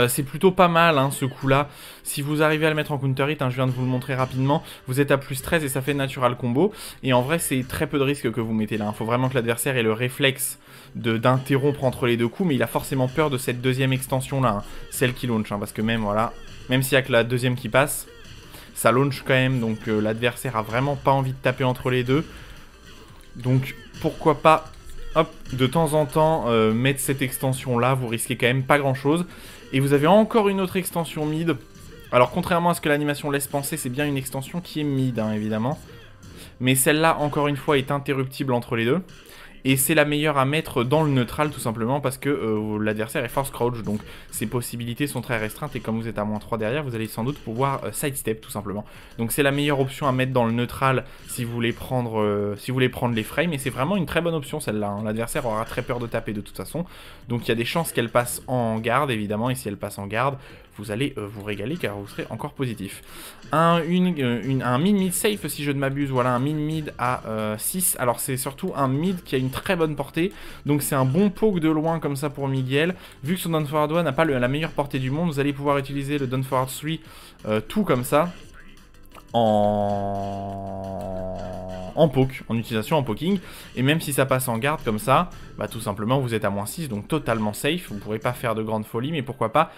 C'est plutôt pas mal hein, ce coup là. Si vous arrivez à le mettre en counter hit, hein, je viens de vous le montrer rapidement, vous êtes à plus 13 et ça fait natural combo. Et en vrai c'est très peu de risques que vous mettez là, il faut vraiment que l'adversaire ait le réflexe d'interrompre entre les deux coups. Mais il a forcément peur de cette deuxième extension là, hein, celle qui launch, hein, parce que même voilà, même s'il y a que la deuxième qui passe, ça launch quand même. Donc l'adversaire a vraiment pas envie de taper entre les deux. Donc pourquoi pas, hop, de temps en temps mettre cette extension là, vous risquez quand même pas grand chose. Et vous avez encore une autre extension mid. Alors contrairement à ce que l'animation laisse penser, c'est bien une extension qui est mid, hein, évidemment. Mais celle-là, encore une fois, est interruptible entre les deux. Et c'est la meilleure à mettre dans le neutral, tout simplement, parce que l'adversaire est force crouch. Donc ses possibilités sont très restreintes. Et comme vous êtes à -3 derrière, vous allez sans doute pouvoir sidestep, tout simplement. Donc c'est la meilleure option à mettre dans le neutral si vous voulez prendre, les frames. Et c'est vraiment une très bonne option, celle-là, hein. L'adversaire aura très peur de taper de toute façon. Donc il y a des chances qu'elle passe en garde, évidemment. Et si elle passe en garde, vous allez vous régaler car vous serez encore positif. Un mid-mid safe, si je ne m'abuse. Voilà, un mid-mid à 6. Alors c'est surtout un mid qui a une très bonne portée. Donc c'est un bon poke de loin comme ça pour Miguel. Vu que son down forward 1 n'a pas la meilleure portée du monde, vous allez pouvoir utiliser le down forward 3 tout comme ça. En poke, en utilisation en poking. Et même si ça passe en garde comme ça, bah tout simplement vous êtes à -6, donc totalement safe. Vous ne pourrez pas faire de grandes folies, mais pourquoi pas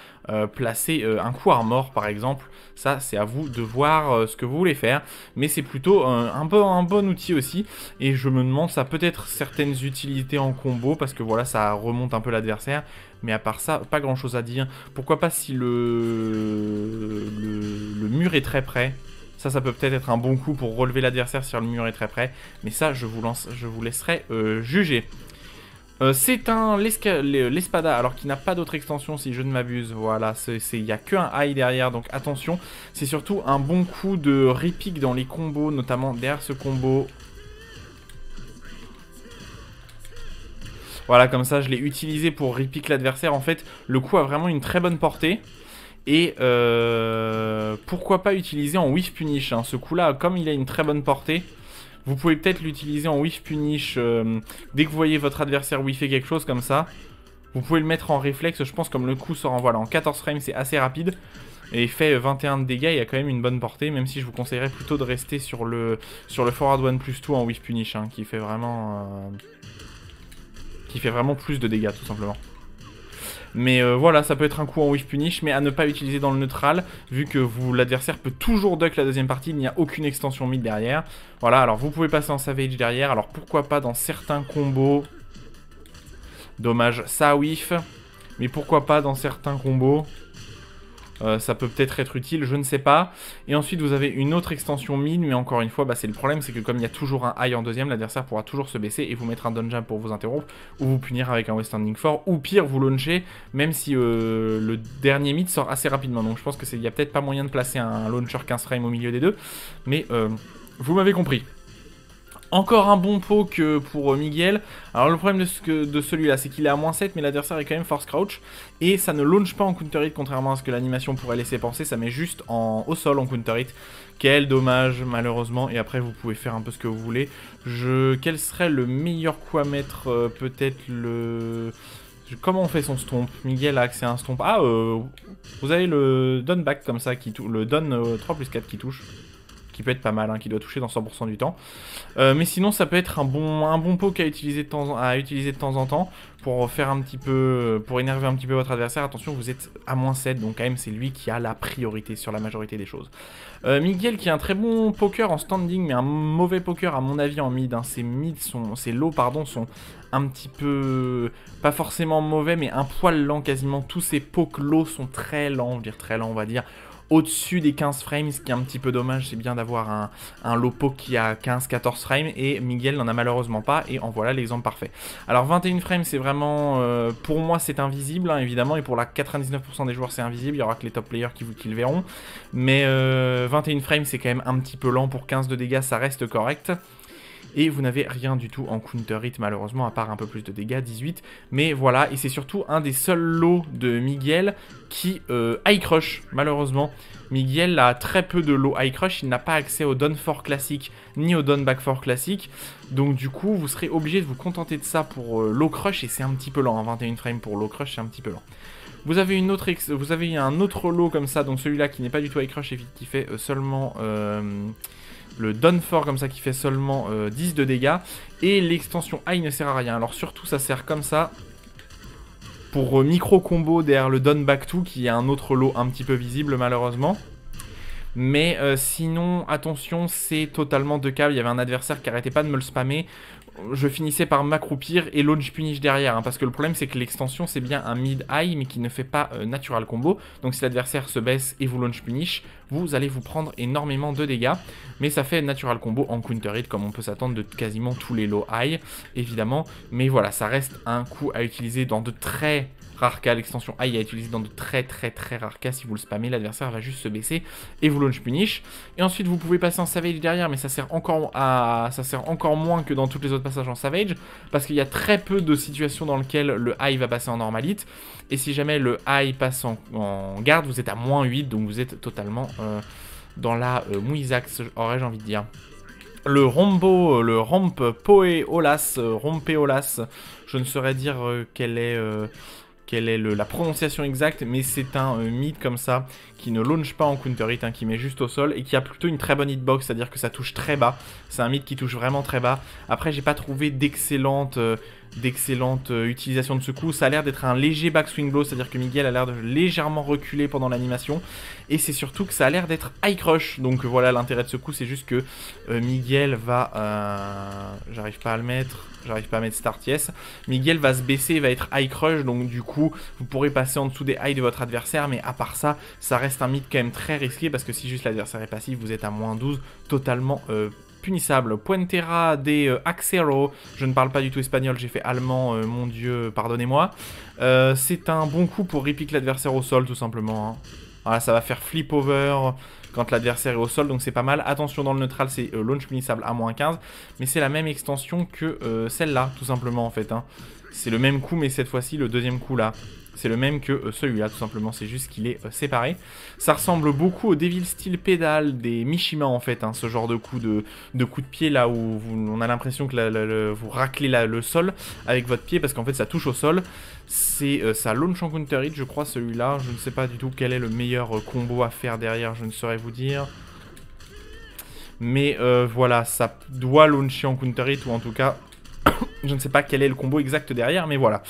placer un coup armor par exemple. Ça c'est à vous de voir ce que vous voulez faire. Mais c'est plutôt un bon outil aussi. Et je me demande, ça peut être certaines utilités en combo, parce que voilà, ça remonte un peu l'adversaire. Mais à part ça, pas grand chose à dire. Pourquoi pas si le mur est très près. Ça peut peut-être être un bon coup pour relever l'adversaire si le mur est très près. Mais ça, je vous laisserai juger. C'est un l'Espada, alors qu'il n'a pas d'autre extension si je ne m'abuse. Voilà, il n'y a qu'un high derrière, donc attention. C'est surtout un bon coup de repique dans les combos, notamment derrière ce combo. Voilà, comme ça, je l'ai utilisé pour repique l'adversaire. En fait, le coup a vraiment une très bonne portée. Et pourquoi pas utiliser en whiff punish, hein. Ce coup-là, comme il a une très bonne portée, vous pouvez peut-être l'utiliser en whiff punish dès que vous voyez votre adversaire whiffer quelque chose comme ça. Vous pouvez le mettre en réflexe, je pense, comme le coup sort en, voilà, en 14 frames, c'est assez rapide. Et il fait 21 de dégâts, il y a quand même une bonne portée, même si je vous conseillerais plutôt de rester sur le forward 1+2 en whiff punish, hein, qui fait vraiment plus de dégâts, tout simplement. Mais voilà, ça peut être un coup en whiff punish, mais à ne pas utiliser dans le neutral, vu que l'adversaire peut toujours duck la deuxième partie, il n'y a aucune extension mid derrière. Voilà, alors vous pouvez passer en savage derrière, alors pourquoi pas dans certains combos. Dommage, ça whiff, mais pourquoi pas dans certains combos. Ça peut peut-être être utile, je ne sais pas. Et ensuite vous avez une autre extension mid, mais encore une fois, c'est le problème, c'est que comme il y a toujours un high en deuxième, l'adversaire pourra toujours se baisser et vous mettre un down jump pour vous interrompre, ou vous punir avec un withstanding fort, ou pire, vous launcher, même si le dernier mid sort assez rapidement. Donc je pense qu'il n'y a peut-être pas moyen de placer un launcher 15 frames au milieu des deux, mais vous m'avez compris. Encore un bon poke pour Miguel. Alors le problème de celui-là, c'est qu'il est à -7, mais l'adversaire est quand même force crouch. Et ça ne launch pas en counter hit, contrairement à ce que l'animation pourrait laisser penser. Ça met juste au sol en counter hit. Quel dommage, malheureusement. Et après, vous pouvez faire un peu ce que vous voulez. Quel serait le meilleur coup à mettre? Peut-être le... Comment on fait son stomp? Miguel a accès à un stomp. Ah, vous avez le down back comme ça, le down 3+4 qui touche. Qui peut être pas mal, hein, qui doit toucher dans 100% du temps. Mais sinon, ça peut être un bon poke à utiliser de temps en temps pour faire un petit peu, pour énerver un petit peu votre adversaire. Attention, vous êtes à -7, donc quand même c'est lui qui a la priorité sur la majorité des choses. Miguel qui est un très bon poker en standing, mais un mauvais poker à mon avis en mid. Hein. Ses lows sont un petit peu, pas forcément mauvais, mais un poil lent quasiment. Tous ses pokes low sont très lents, on va dire. Au-dessus des 15 frames, ce qui est un petit peu dommage, c'est bien d'avoir un low poke qui a 15-14 frames, et Miguel n'en a malheureusement pas, et en voilà l'exemple parfait. Alors 21 frames, c'est vraiment, pour moi c'est invisible, hein, évidemment, et pour la 99% des joueurs c'est invisible, il y aura que les top players qui le verront, mais 21 frames c'est quand même un petit peu lent, pour 15 de dégâts ça reste correct. Et vous n'avez rien du tout en counter hit malheureusement, à part un peu plus de dégâts, 18. Mais voilà, et c'est surtout un des seuls lots de Miguel qui high crush, malheureusement. Miguel a très peu de lots high crush, il n'a pas accès au down 4 classique, ni au down back 4 classique. Donc du coup, vous serez obligé de vous contenter de ça pour low crush, et c'est un petit peu lent, hein, 21 frames pour low crush, c'est un petit peu lent. Vous avez un autre lot comme ça, donc celui-là qui n'est pas du tout high crush et qui fait seulement... le down 4 comme ça qui fait seulement 10 de dégâts. Et l'extension high ne sert à rien. Alors surtout ça sert comme ça pour micro combo derrière le down back 2 qui est un autre lot un petit peu visible malheureusement. Mais sinon attention, c'est totalement de câble. Il y avait un adversaire qui arrêtait pas de me le spammer. Je finissais par m'accroupir et launch punish derrière, hein, parce que le problème c'est que l'extension c'est bien un mid high mais qui ne fait pas natural combo. Donc si l'adversaire se baisse et vous launch punish, vous allez vous prendre énormément de dégâts. Mais ça fait natural combo en counter hit comme on peut s'attendre de quasiment tous les low high évidemment. Mais voilà, ça reste un coup à utiliser dans de très rares cas. L'extension high à utiliser dans de très rares cas. Si vous le spammez, l'adversaire va juste se baisser et vous launch punish. Et ensuite vous pouvez passer en savage derrière, mais ça sert encore moins que dans toutes les autres passages en savage, parce qu'il y a très peu de situations dans lesquelles le high va passer en normalite. Et si jamais le high passe en garde, vous êtes à -8, donc vous êtes totalement dans la mouisax, aurais-je envie de dire. Le rompeolas, je ne saurais dire quelle est la prononciation exacte, mais c'est un mid comme ça, qui ne launch pas en counter hit, hein, qui met juste au sol, et qui a plutôt une très bonne hitbox, c'est-à-dire que ça touche très bas. C'est un mid qui touche vraiment très bas. Après, j'ai pas trouvé d'excellente utilisation de ce coup. Ça a l'air d'être un léger backswing blow, c'est-à-dire que Miguel a l'air de légèrement reculer pendant l'animation. Et c'est surtout que ça a l'air d'être high crush. Donc voilà, l'intérêt de ce coup, c'est juste que Miguel va... J'arrive pas à le mettre... J'arrive pas à mettre start yes. Miguel va se baisser, va être high crush, donc du coup vous pourrez passer en dessous des highs de votre adversaire, mais à part ça, ça reste un mid quand même très risqué, parce que si juste l'adversaire est passif, vous êtes à -12, totalement punissable. Puentera de Axero. Je ne parle pas du tout espagnol, j'ai fait allemand, mon dieu, pardonnez-moi. C'est un bon coup pour repique l'adversaire au sol, tout simplement. Hein. Voilà, ça va faire flip over quand l'adversaire est au sol, donc c'est pas mal. Attention, dans le neutral, c'est launch punissable à -15. Mais c'est la même extension que celle-là, tout simplement, en fait. Hein. C'est le même coup, mais cette fois-ci, le deuxième coup, là. C'est le même que celui-là, tout simplement. C'est juste qu'il est séparé. Ça ressemble beaucoup au Devil Steel Pedal des Mishima, en fait. Hein, ce genre de coup de pied, là où on a l'impression que vous raclez le sol avec votre pied, parce qu'en fait, ça touche au sol. C'est ça launch en counter hit, je crois, celui-là. Je ne sais pas du tout quel est le meilleur combo à faire derrière, je ne saurais vous dire. Mais voilà, ça doit launcher en counter hit, ou en tout cas, je ne sais pas quel est le combo exact derrière, mais voilà.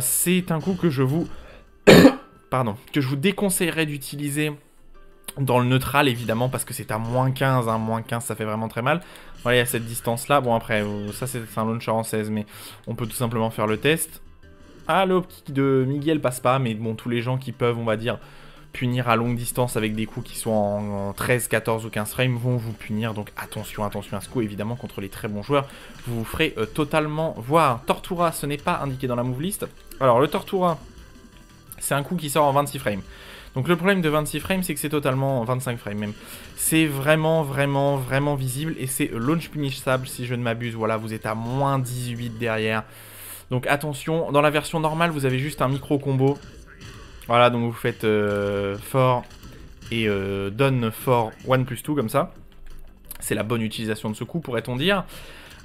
C'est un coup que je vous déconseillerais d'utiliser dans le neutral, évidemment, parce que c'est à -15, hein. -15, ça fait vraiment très mal. Voilà, il y a cette distance-là. Bon, après, ça, c'est un launcher en 16, mais on peut tout simplement faire le test. Ah, le kick de Miguel passe pas, mais bon, tous les gens qui peuvent, on va dire, punir à longue distance avec des coups qui sont en 13, 14 ou 15 frames vont vous punir. Donc attention, attention à ce coup, évidemment, contre les très bons joueurs. Vous vous ferez totalement voir. Tortura, ce n'est pas indiqué dans la move list. Alors, le Tortura, c'est un coup qui sort en 26 frames. Donc le problème de 26 frames, c'est que c'est totalement 25 frames même. C'est vraiment, vraiment, vraiment visible. Et c'est launch punissable, si je ne m'abuse. Voilà, vous êtes à -18 derrière. Donc attention, dans la version normale, vous avez juste un micro combo. Voilà, donc vous faites for et done for 1+2 comme ça. C'est la bonne utilisation de ce coup, pourrait-on dire.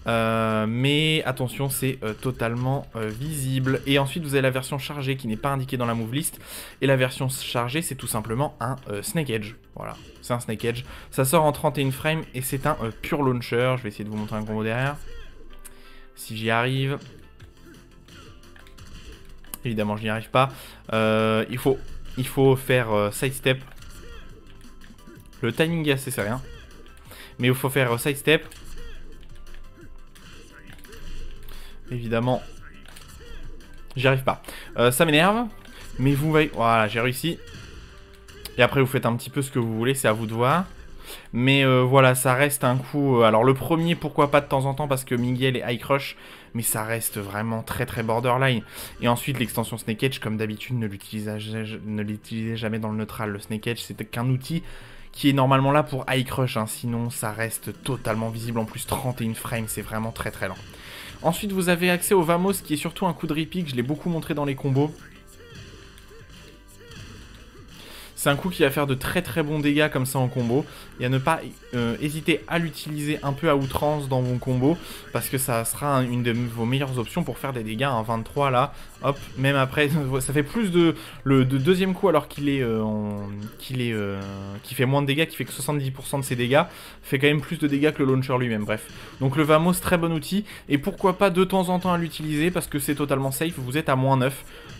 Mais attention, c'est totalement visible. Et ensuite, vous avez la version chargée qui n'est pas indiquée dans la move list. Et la version chargée, c'est tout simplement un Snake Edge. Voilà, c'est un Snake Edge. Ça sort en 31 frames et c'est un pure launcher. Je vais essayer de vous montrer un combo derrière. Si j'y arrive... Évidemment, je n'y arrive pas. Il faut faire sidestep. Le timing est assez serré. Hein. Mais il faut faire sidestep. Évidemment, j'y arrive pas. Ça m'énerve. Mais vous voyez... Voilà, j'ai réussi. Et après, vous faites un petit peu ce que vous voulez. C'est à vous de voir. Mais voilà, ça reste un coup... alors le premier, pourquoi pas de temps en temps, parce que Miguel est high crush, mais ça reste vraiment très très borderline. Et ensuite, l'extension Snake Edge, comme d'habitude, ne l'utilisez jamais dans le neutral. Le Snake Edge, c'est qu'un outil qui est normalement là pour high crush, hein. Sinon ça reste totalement visible. En plus, 31 frames, c'est vraiment très très lent. Ensuite, vous avez accès au Vamos, qui est surtout un coup de repique. Je l'ai beaucoup montré dans les combos. C'est un coup qui va faire de très très bons dégâts comme ça en combo. Et à ne pas hésiter à l'utiliser un peu à outrance dans vos combos. Parce que ça sera une de vos meilleures options pour faire des dégâts. Un 23 là, hop, même après, ça fait plus de... Le deuxième coup alors qu'il est... qui fait moins de dégâts, qui fait que 70% de ses dégâts. Fait quand même plus de dégâts que le launcher lui-même, bref. Donc le Vamos, très bon outil. Et pourquoi pas de temps en temps à l'utiliser, parce que c'est totalement safe, vous êtes à -9.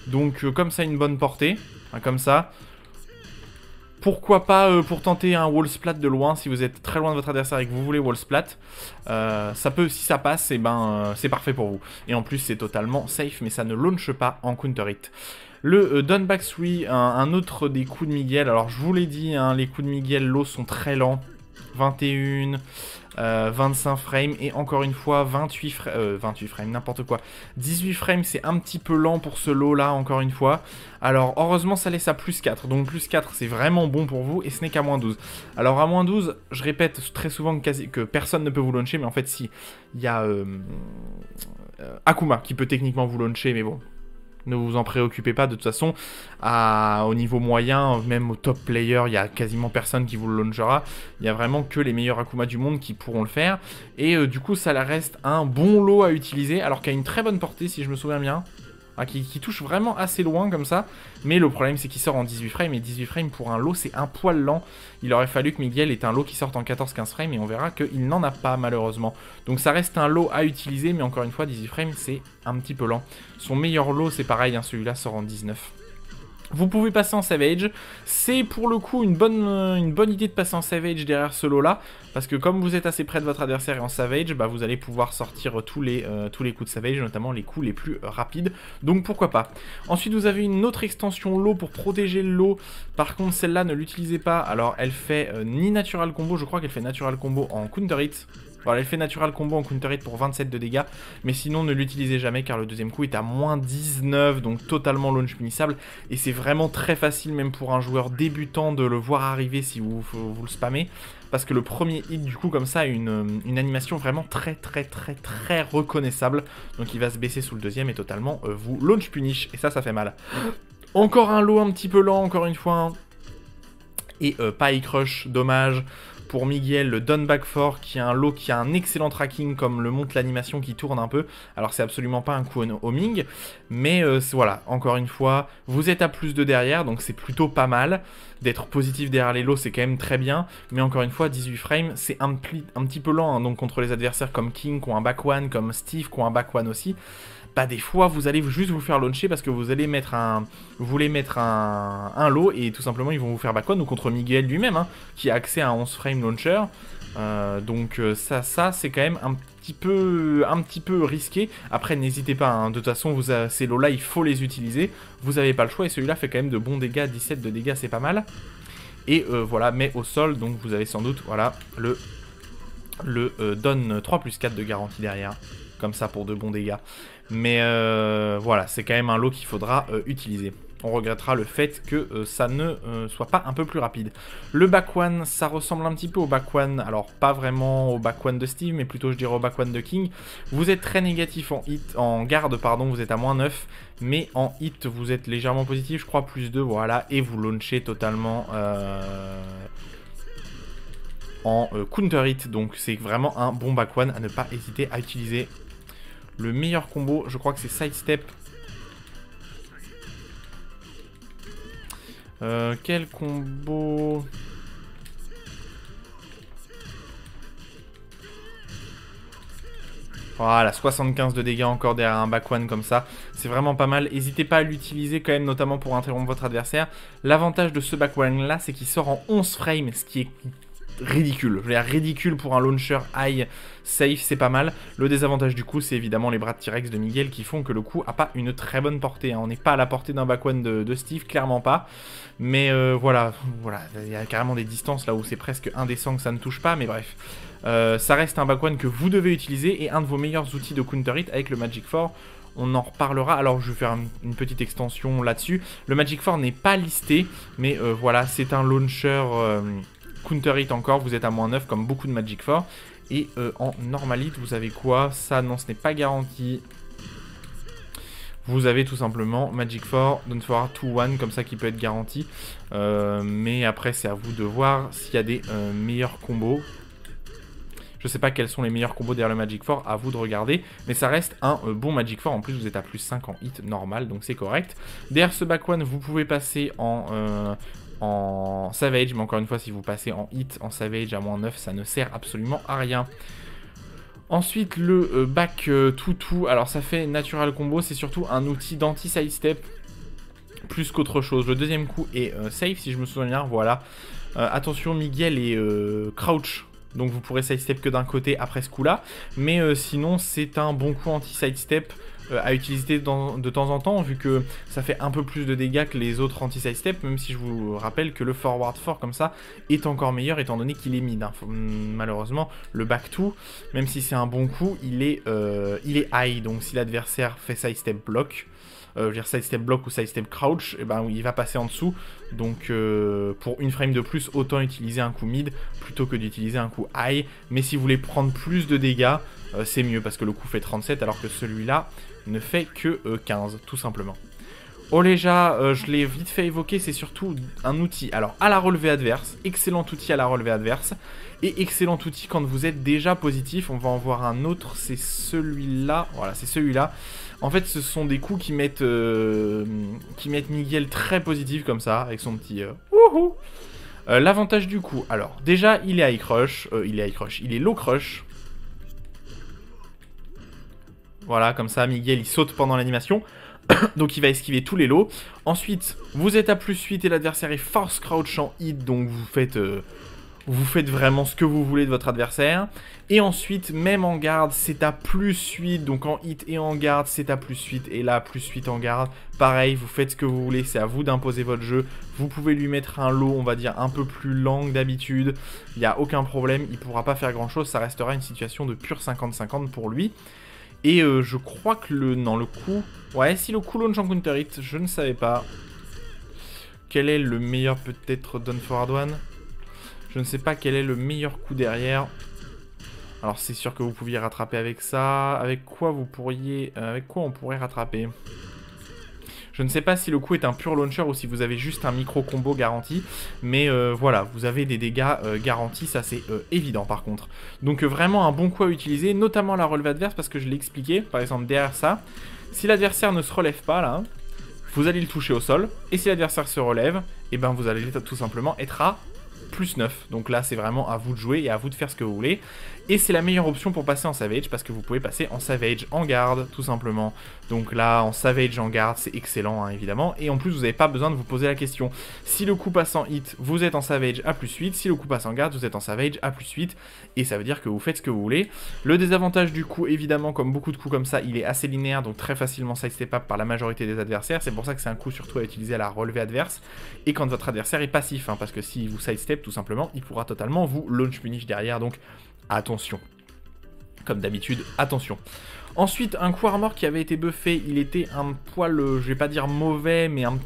Donc comme ça, une bonne portée, hein, comme ça. Pourquoi pas pour tenter un wall splat de loin, si vous êtes très loin de votre adversaire et que vous voulez wall splat. Ça peut, si ça passe, et ben, c'est parfait pour vous. Et en plus, c'est totalement safe, mais ça ne launche pas en counter hit. Le Done Back 3, un autre des coups de Miguel. Alors, je vous l'ai dit, hein, les coups de Miguel low sont très lents. 21, 25 frames et encore une fois 28 frames, n'importe quoi. 18 frames, c'est un petit peu lent pour ce lot là, encore une fois. Alors heureusement ça laisse à +4, donc +4 c'est vraiment bon pour vous et ce n'est qu'à -12. Alors à -12, je répète très souvent que personne ne peut vous launcher, mais en fait si, il y a Akuma qui peut techniquement vous launcher, mais bon. Ne vous en préoccupez pas, de toute façon, au niveau moyen, même au top player, il y a quasiment personne qui vous le launchera. Il y a vraiment que les meilleurs Akuma du monde qui pourront le faire. Et du coup, ça reste un bon lot à utiliser, alors qu'il a une très bonne portée, si je me souviens bien. Qui touche vraiment assez loin comme ça. Mais le problème, c'est qu'il sort en 18 frames. Et 18 frames pour un lot, c'est un poil lent. Il aurait fallu que Miguel ait un lot qui sorte en 14-15 frames. Et on verra qu'il n'en a pas, malheureusement. Donc ça reste un lot à utiliser. Mais encore une fois, 18 frames, c'est un petit peu lent. Son meilleur lot, c'est pareil. Hein, celui-là sort en 19. Vous pouvez passer en Savage, c'est pour le coup une bonne idée de passer en Savage derrière ce lot là, parce que comme vous êtes assez près de votre adversaire et en Savage, bah vous allez pouvoir sortir tous les coups de Savage, notamment les coups les plus rapides, donc pourquoi pas. Ensuite vous avez une autre extension lot pour protéger le lot, par contre celle-là ne l'utilisez pas, alors elle fait ni Natural Combo, je crois qu'elle fait Natural Combo en Counter Hit. Voilà, elle fait Natural Combo en Counter Hit pour 27 de dégâts, mais sinon ne l'utilisez jamais car le deuxième coup est à moins 19, donc totalement launch punissable, et c'est vraiment très facile même pour un joueur débutant de le voir arriver si vous le spammez, parce que le premier hit du coup comme ça a une animation vraiment très reconnaissable, donc il va se baisser sous le deuxième et totalement vous launch punish, et ça fait mal. Encore un lot un petit peu lent, encore une fois, hein. Et pas Crush, dommage. Pour Miguel, le Done Back 4, qui est un lot qui a un excellent tracking, comme le montre l'animation qui tourne un peu. Alors, c'est absolument pas un coup homing, mais voilà, encore une fois, vous êtes à plus de derrière, donc c'est plutôt pas mal. D'être positif derrière les lots, c'est quand même très bien, mais encore une fois, 18 frames, c'est un petit peu lent, hein, donc contre les adversaires comme King, qui ont un back one, comme Steve, qui ont un back one aussi. Bah des fois vous allez juste vous faire launcher parce que vous allez mettre un lot et tout simplement ils vont vous faire back one, ou contre Miguel lui-même hein, qui a accès à un 11 frame launcher, donc ça c'est quand même un petit peu risqué. Après n'hésitez pas hein, de toute façon ces lots là il faut les utiliser, vous avez pas le choix, et celui-là fait quand même de bons dégâts, 17 de dégâts c'est pas mal, et voilà, mais au sol donc vous avez sans doute voilà le donne 3+4 de garantie derrière, comme ça pour de bons dégâts. Mais voilà, c'est quand même un lot qu'il faudra utiliser. On regrettera le fait que ça ne soit pas un peu plus rapide. Le back one, ça ressemble un petit peu au back one, alors pas vraiment au back one de Steve, mais plutôt je dirais au back one de King. Vous êtes très négatif en garde, pardon, vous êtes à moins 9, mais en hit vous êtes légèrement positif, je crois plus 2, voilà, et vous launchez totalement en counter hit, donc c'est vraiment un bon back one à ne pas hésiter à utiliser. Le meilleur combo, je crois que c'est sidestep. Quel combo? Voilà, 75 de dégâts encore derrière un back one comme ça. C'est vraiment pas mal. N'hésitez pas à l'utiliser quand même, notamment pour interrompre votre adversaire. L'avantage de ce back one là, c'est qu'il sort en 11 frames, ce qui est ridicule. Je veux dire, ridicule pour un launcher high safe, c'est pas mal. Le désavantage du coup, c'est évidemment les bras de T-Rex de Miguel qui font que le coup a pas une très bonne portée, hein. On n'est pas à la portée d'un back one de Steve, clairement pas. Mais voilà, il y a carrément des distances là où c'est presque indécent que ça ne touche pas, mais bref. Ça reste un back one que vous devez utiliser et un de vos meilleurs outils de counter hit avec le Magic 4. On en reparlera, alors je vais faire une petite extension là-dessus. Le Magic 4 n'est pas listé, mais voilà, c'est un launcher counter hit encore, vous êtes à moins 9 comme beaucoup de Magic 4. Et en normal hit, vous avez quoi? Ça, non, ce n'est pas garanti. Vous avez tout simplement Magic 4, Don't For 2-1, comme ça qui peut être garanti. Mais après, c'est à vous de voir s'il y a des meilleurs combos. Je sais pas quels sont les meilleurs combos derrière le Magic 4, à vous de regarder. Mais ça reste un bon Magic 4. En plus, vous êtes à plus 5 en hit normal, donc c'est correct. Derrière ce back one, vous pouvez passer en Savage. Mais encore une fois, si vous passez en hit, en Savage à moins 9, ça ne sert absolument à rien. Ensuite, le back toutou. Alors, ça fait Natural Combo. C'est surtout un outil d'anti-sidestep plus qu'autre chose. Le deuxième coup est safe, si je me souviens bien. Voilà. Attention, Miguel est crouch. Donc vous pourrez sidestep que d'un côté après ce coup-là. Mais sinon, c'est un bon coup anti-sidestep à utiliser de temps en temps, vu que ça fait un peu plus de dégâts que les autres anti-sidestep, même si je vous rappelle que le forward 4 comme ça est encore meilleur, étant donné qu'il est mid. Hein. Malheureusement, le back 2, même si c'est un bon coup, il est high. Donc si l'adversaire fait sidestep block, sidestep block ou sidestep crouch, et ben il va passer en dessous. Donc pour une frame de plus, autant utiliser un coup mid plutôt que d'utiliser un coup high. Mais si vous voulez prendre plus de dégâts, c'est mieux parce que le coup fait 37 alors que celui-là ne fait que 15 tout simplement. Oleja, je l'ai vite fait évoquer, c'est surtout un outil. Alors à la relevée adverse, excellent outil à la relevée adverse. Et excellent outil quand vous êtes déjà positif. On va en voir un autre, c'est celui-là. Voilà, c'est celui-là. En fait, ce sont des coups qui mettent Miguel très positif comme ça, avec son petit wouhou. L'avantage du coup, alors déjà il est high crush, il est low crush. Voilà, comme ça Miguel il saute pendant l'animation. Donc il va esquiver tous les lots. Ensuite, vous êtes à +8 et l'adversaire est force crouch en hit, donc vous faites vraiment ce que vous voulez de votre adversaire. Et ensuite, même en garde, c'est à +8, donc en hit et en garde, c'est à +8. Et là, +8 en garde, pareil, vous faites ce que vous voulez, c'est à vous d'imposer votre jeu. Vous pouvez lui mettre un lot, on va dire, un peu plus lent que d'habitude. Il n'y a aucun problème, il ne pourra pas faire grand-chose, ça restera une situation de pur 50-50 pour lui. Et je crois que le coup... Ouais, si le coup launch en counter hit, je ne savais pas. Quel est le meilleur peut-être down forward one? Je ne sais pas quel est le meilleur coup derrière. Alors c'est sûr que vous pouviez rattraper avec ça. Avec quoi vous pourriez... avec quoi on pourrait rattraper? Je ne sais pas si le coup est un pur launcher ou si vous avez juste un micro combo garanti. Mais voilà, vous avez des dégâts garantis, ça c'est évident par contre. Donc vraiment un bon coup à utiliser, notamment la relevée adverse parce que je l'ai expliqué. Par exemple derrière ça, si l'adversaire ne se relève pas là, vous allez le toucher au sol. Et si l'adversaire se relève, et ben vous allez tout simplement être à +9. Donc là c'est vraiment à vous de jouer et à vous de faire ce que vous voulez. Et c'est la meilleure option pour passer en Savage parce que vous pouvez passer en Savage en garde tout simplement. Donc là en Savage en garde c'est excellent hein, évidemment. Et en plus vous n'avez pas besoin de vous poser la question. Si le coup passe en hit, vous êtes en Savage à +8. Si le coup passe en garde, vous êtes en Savage à +8. Et ça veut dire que vous faites ce que vous voulez. Le désavantage du coup évidemment comme beaucoup de coups comme ça, il est assez linéaire donc très facilement sidestep up par la majorité des adversaires. C'est pour ça que c'est un coup surtout à utiliser à la relevée adverse. Et quand votre adversaire est passif hein, parce que si vous sidestep tout simplement, il pourra totalement vous launch punish derrière donc attention. Comme d'habitude, attention. Ensuite, un coup armor qui avait été buffé, il était un poil, je vais pas dire mauvais, mais un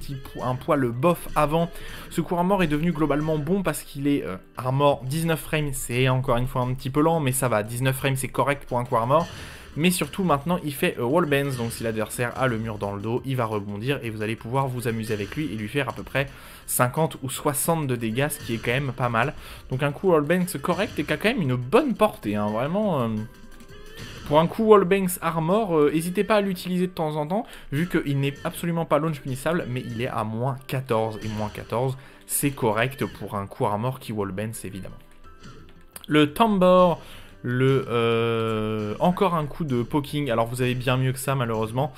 poil bof avant. Ce coup armor est devenu globalement bon parce qu'il est armor 19 frames, c'est encore une fois un petit peu lent, mais ça va, 19 frames c'est correct pour un coup armor. Mais surtout maintenant il fait wall bends, donc si l'adversaire a le mur dans le dos, il va rebondir et vous allez pouvoir vous amuser avec lui et lui faire à peu près 50 ou 60 de dégâts, ce qui est quand même pas mal. Donc un coup wall bends correct et qui a quand même une bonne portée, hein, vraiment... Pour un coup wallbangs armor, n'hésitez pas à l'utiliser de temps en temps, vu qu'il n'est absolument pas launch punissable, mais il est à -14, et -14, c'est correct pour un coup armor qui wallbangs évidemment. Le tambor, encore un coup de poking, alors vous avez bien mieux que ça malheureusement.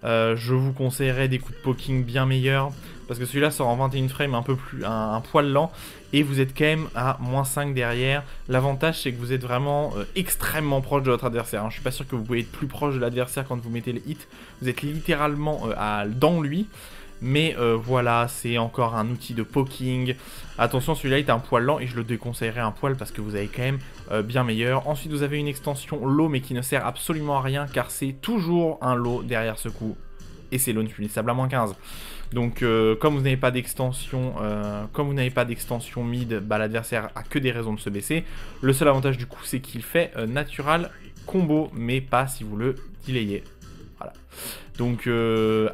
Je vous conseillerais des coups de poking bien meilleurs, parce que celui-là sort en 21 frames un poil lent, et vous êtes quand même à -5 derrière. L'avantage c'est que vous êtes vraiment extrêmement proche de votre adversaire, hein. Je suis pas sûr que vous pouvez être plus proche de l'adversaire quand vous mettez le hit, vous êtes littéralement dans lui. Mais voilà, c'est encore un outil de poking. Attention, celui-là est un poil lent et je le déconseillerais un poil parce que vous avez quand même bien meilleur. Ensuite, vous avez une extension low mais qui ne sert absolument à rien car c'est toujours un low derrière ce coup. Et c'est launch punissable à -15. Donc comme vous n'avez pas d'extension mid, bah, l'adversaire a que des raisons de se baisser. Le seul avantage du coup c'est qu'il fait natural combo, mais pas si vous le delayez. Voilà. Donc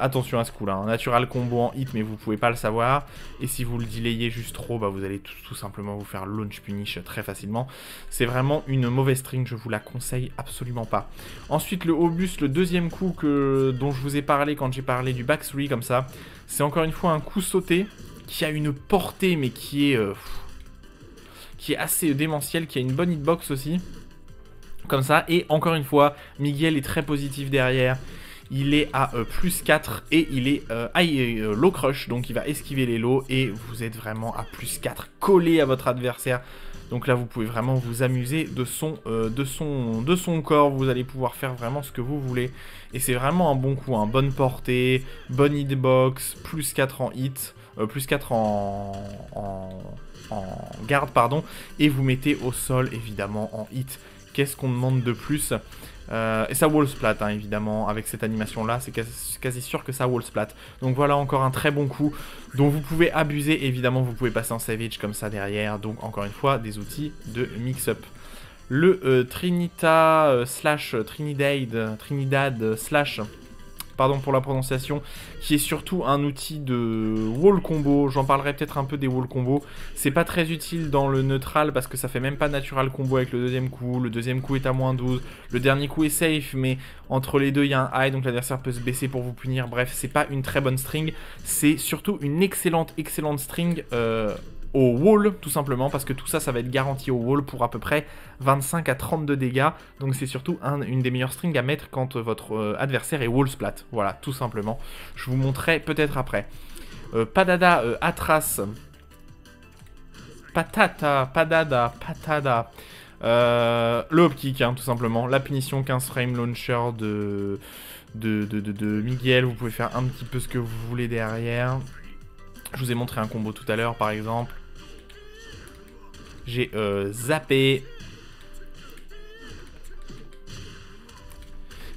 attention à ce coup là, un natural combo en hit mais vous pouvez pas le savoir. Et si vous le delayez juste trop, bah, vous allez tout simplement vous faire launch punish très facilement. C'est vraiment une mauvaise string, je vous la conseille absolument pas. Ensuite le obus, le deuxième coup dont je vous ai parlé quand j'ai parlé du back 3 comme ça. C'est encore une fois un coup sauté qui a une portée mais qui est assez démentiel, qui a une bonne hitbox aussi. Comme ça, et encore une fois, Miguel est très positif derrière. Il est à +4 et il est low crush, donc il va esquiver les lows et vous êtes vraiment à +4 collé à votre adversaire. Donc là vous pouvez vraiment vous amuser de son corps, vous allez pouvoir faire vraiment ce que vous voulez. Et c'est vraiment un bon coup, hein. Bonne portée, bonne hitbox, +4 en hit, +4 en garde pardon, et vous mettez au sol évidemment en hit. Qu'est-ce qu'on demande de plus? Et ça wall splat hein, évidemment, avec cette animation là c'est quasi sûr que ça wall splat. Donc voilà encore un très bon coup dont vous pouvez abuser, évidemment vous pouvez passer en savage comme ça derrière. Donc encore une fois des outils de mix-up. Le Trinidad slash pardon pour la prononciation, qui est surtout un outil de wall combo. J'en parlerai peut-être un peu des wall combos. C'est pas très utile dans le neutral parce que ça fait même pas natural combo avec le deuxième coup. Le deuxième coup est à -12. Le dernier coup est safe, mais entre les deux il y a un high, donc l'adversaire peut se baisser pour vous punir. Bref, c'est pas une très bonne string. C'est surtout une excellente string au wall, tout simplement, parce que tout ça, ça va être garanti au wall pour à peu près 25 à 32 dégâts. Donc c'est surtout une des meilleures strings à mettre quand votre adversaire est wall splat. Voilà, tout simplement. Je vous montrerai peut-être après. Padada, Atras, Patata, Padada, Patada. Le hop-kick, hein, tout simplement. La punition 15 frame launcher de Miguel. Vous pouvez faire un petit peu ce que vous voulez derrière. Je vous ai montré un combo tout à l'heure, par exemple. J'ai zappé.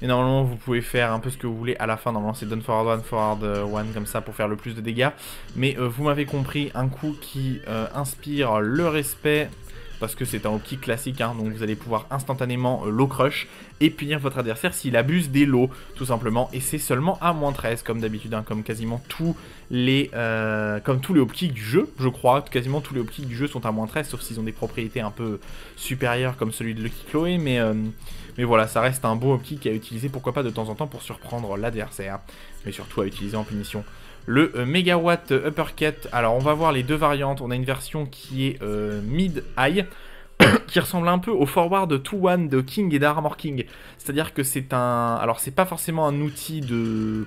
Et normalement, vous pouvez faire un peu ce que vous voulez à la fin. Normalement, c'est down forward one, comme ça, pour faire le plus de dégâts. Mais vous m'avez compris, un coup qui inspire le respect, parce que c'est un hop-kick classique, hein, donc vous allez pouvoir instantanément low crush et punir votre adversaire s'il abuse des lows, tout simplement. Et c'est seulement à -13, comme d'habitude, hein, comme quasiment tous les hop-kicks du jeu, je crois. Quasiment tous les hop-kicks du jeu sont à -13, sauf s'ils ont des propriétés un peu supérieures, comme celui de Lucky Chloé, mais voilà, ça reste un beau hop-kick à utiliser, pourquoi pas de temps en temps pour surprendre l'adversaire, mais surtout à utiliser en punition. Le Megawatt Uppercut, alors on va voir les deux variantes. On a une version qui est mid-high, qui ressemble un peu au forward 2-1 de King et d'Armor King. C'est-à-dire que c'est un... Alors c'est pas forcément un outil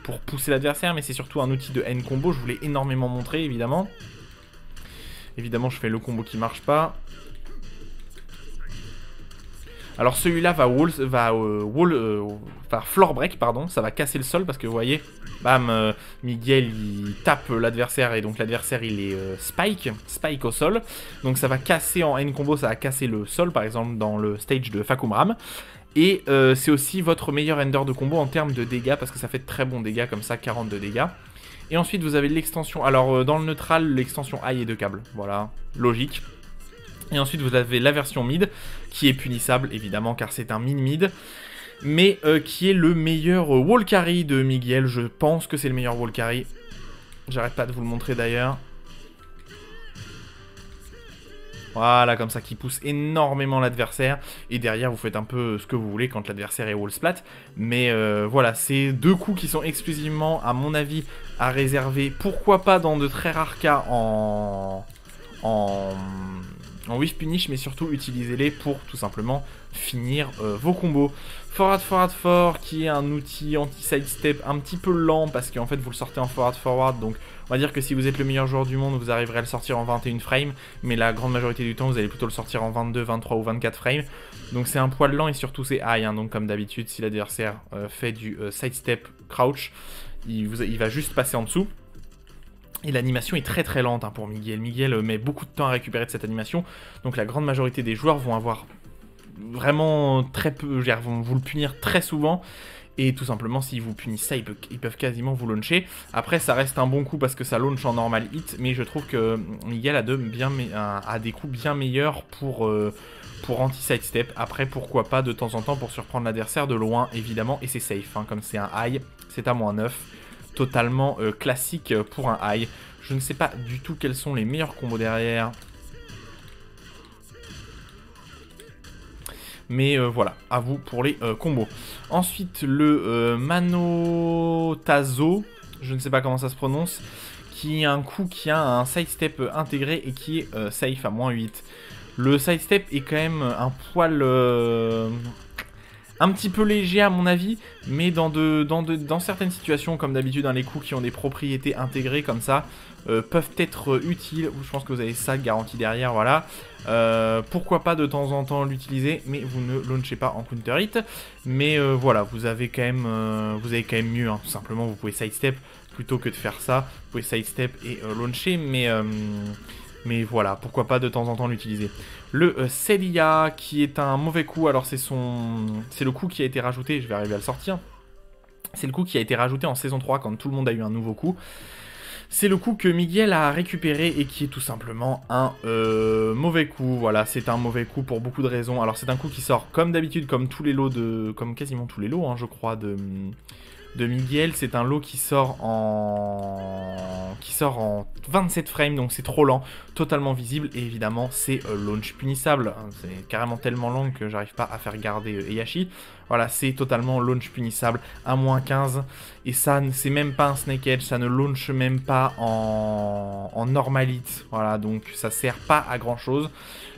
pour pousser l'adversaire, mais c'est surtout un outil de end combo. Je vous l'ai énormément montré, évidemment. Évidemment, je fais le combo qui marche pas. Alors celui-là va floor break, pardon, ça va casser le sol parce que vous voyez, bam, Miguel il tape l'adversaire et donc l'adversaire il est spike au sol. Donc ça va casser en end combo, ça va casser le sol par exemple dans le stage de Fakumram. Et c'est aussi votre meilleur ender de combo en termes de dégâts parce que ça fait de très bons dégâts comme ça, 42 dégâts. Et ensuite vous avez l'extension, alors dans le neutral l'extension high et 2 câbles, voilà, logique. Et ensuite vous avez la version mid qui est punissable évidemment car c'est un mid-mid. Mais qui est le meilleur wall carry de Miguel. Je pense que c'est le meilleur wall carry. J'arrête pas de vous le montrer d'ailleurs. Voilà, comme ça, qui pousse énormément l'adversaire. Et derrière, vous faites un peu ce que vous voulez quand l'adversaire est wall splat. Mais voilà, c'est deux coups qui sont exclusivement, à mon avis, à réserver. Pourquoi pas dans de très rares cas en whiff punish, mais surtout utilisez-les pour tout simplement finir vos combos. Forward qui est un outil anti-sidestep un petit peu lent parce qu'en fait vous le sortez en forward, donc on va dire que si vous êtes le meilleur joueur du monde vous arriverez à le sortir en 21 frames, mais la grande majorité du temps vous allez plutôt le sortir en 22, 23 ou 24 frames, donc c'est un poil lent et surtout c'est high, hein, donc comme d'habitude si l'adversaire fait du sidestep crouch, il va juste passer en dessous. Et l'animation est très très lente, hein, pour Miguel. Miguel met beaucoup de temps à récupérer de cette animation, donc la grande majorité des joueurs vont avoir vraiment très peu, vont vous le punir très souvent, et tout simplement s'ils vous punissent ça, ils peuvent quasiment vous launcher. Après ça reste un bon coup parce que ça launch en normal hit, mais je trouve que Miguel a des coups bien meilleurs pour anti-sidestep. Après pourquoi pas de temps en temps pour surprendre l'adversaire de loin évidemment, et c'est safe, hein, comme c'est un high, c'est à -9. Totalement classique pour un high. Je ne sais pas du tout quels sont les meilleurs combos derrière. Mais voilà, à vous pour les combos. Ensuite, le Manotazo, je ne sais pas comment ça se prononce, qui est un coup qui a un sidestep intégré et qui est safe à -8. Le sidestep est quand même un poil... un petit peu léger à mon avis, mais dans certaines situations, comme d'habitude, hein, les coups qui ont des propriétés intégrées comme ça peuvent être utiles. Je pense que vous avez ça garanti derrière, voilà. Pourquoi pas de temps en temps l'utiliser, mais vous ne launchez pas en counter hit. Mais voilà, vous avez quand même mieux, hein, tout simplement. Vous pouvez sidestep plutôt que de faire ça. Vous pouvez sidestep et launcher, mais voilà, pourquoi pas de temps en temps l'utiliser. Le Celia, qui est un mauvais coup, alors c'est le coup qui a été rajouté, je vais arriver à le sortir. C'est le coup qui a été rajouté en saison 3 quand tout le monde a eu un nouveau coup. C'est le coup que Miguel a récupéré et qui est tout simplement un mauvais coup. Voilà, c'est un mauvais coup pour beaucoup de raisons. Alors c'est un coup qui sort comme d'habitude, comme quasiment tous les lots, hein, je crois, de Miguel. C'est un lot qui sort en 27 frames, donc c'est trop lent, totalement visible, et évidemment c'est launch punissable. C'est carrément tellement lent que j'arrive pas à faire garder Heihachi. Voilà, c'est totalement launch punissable à -15. Et ça, c'est même pas un snake edge, ça ne launch même pas en normalite. Voilà, donc ça sert pas à grand chose.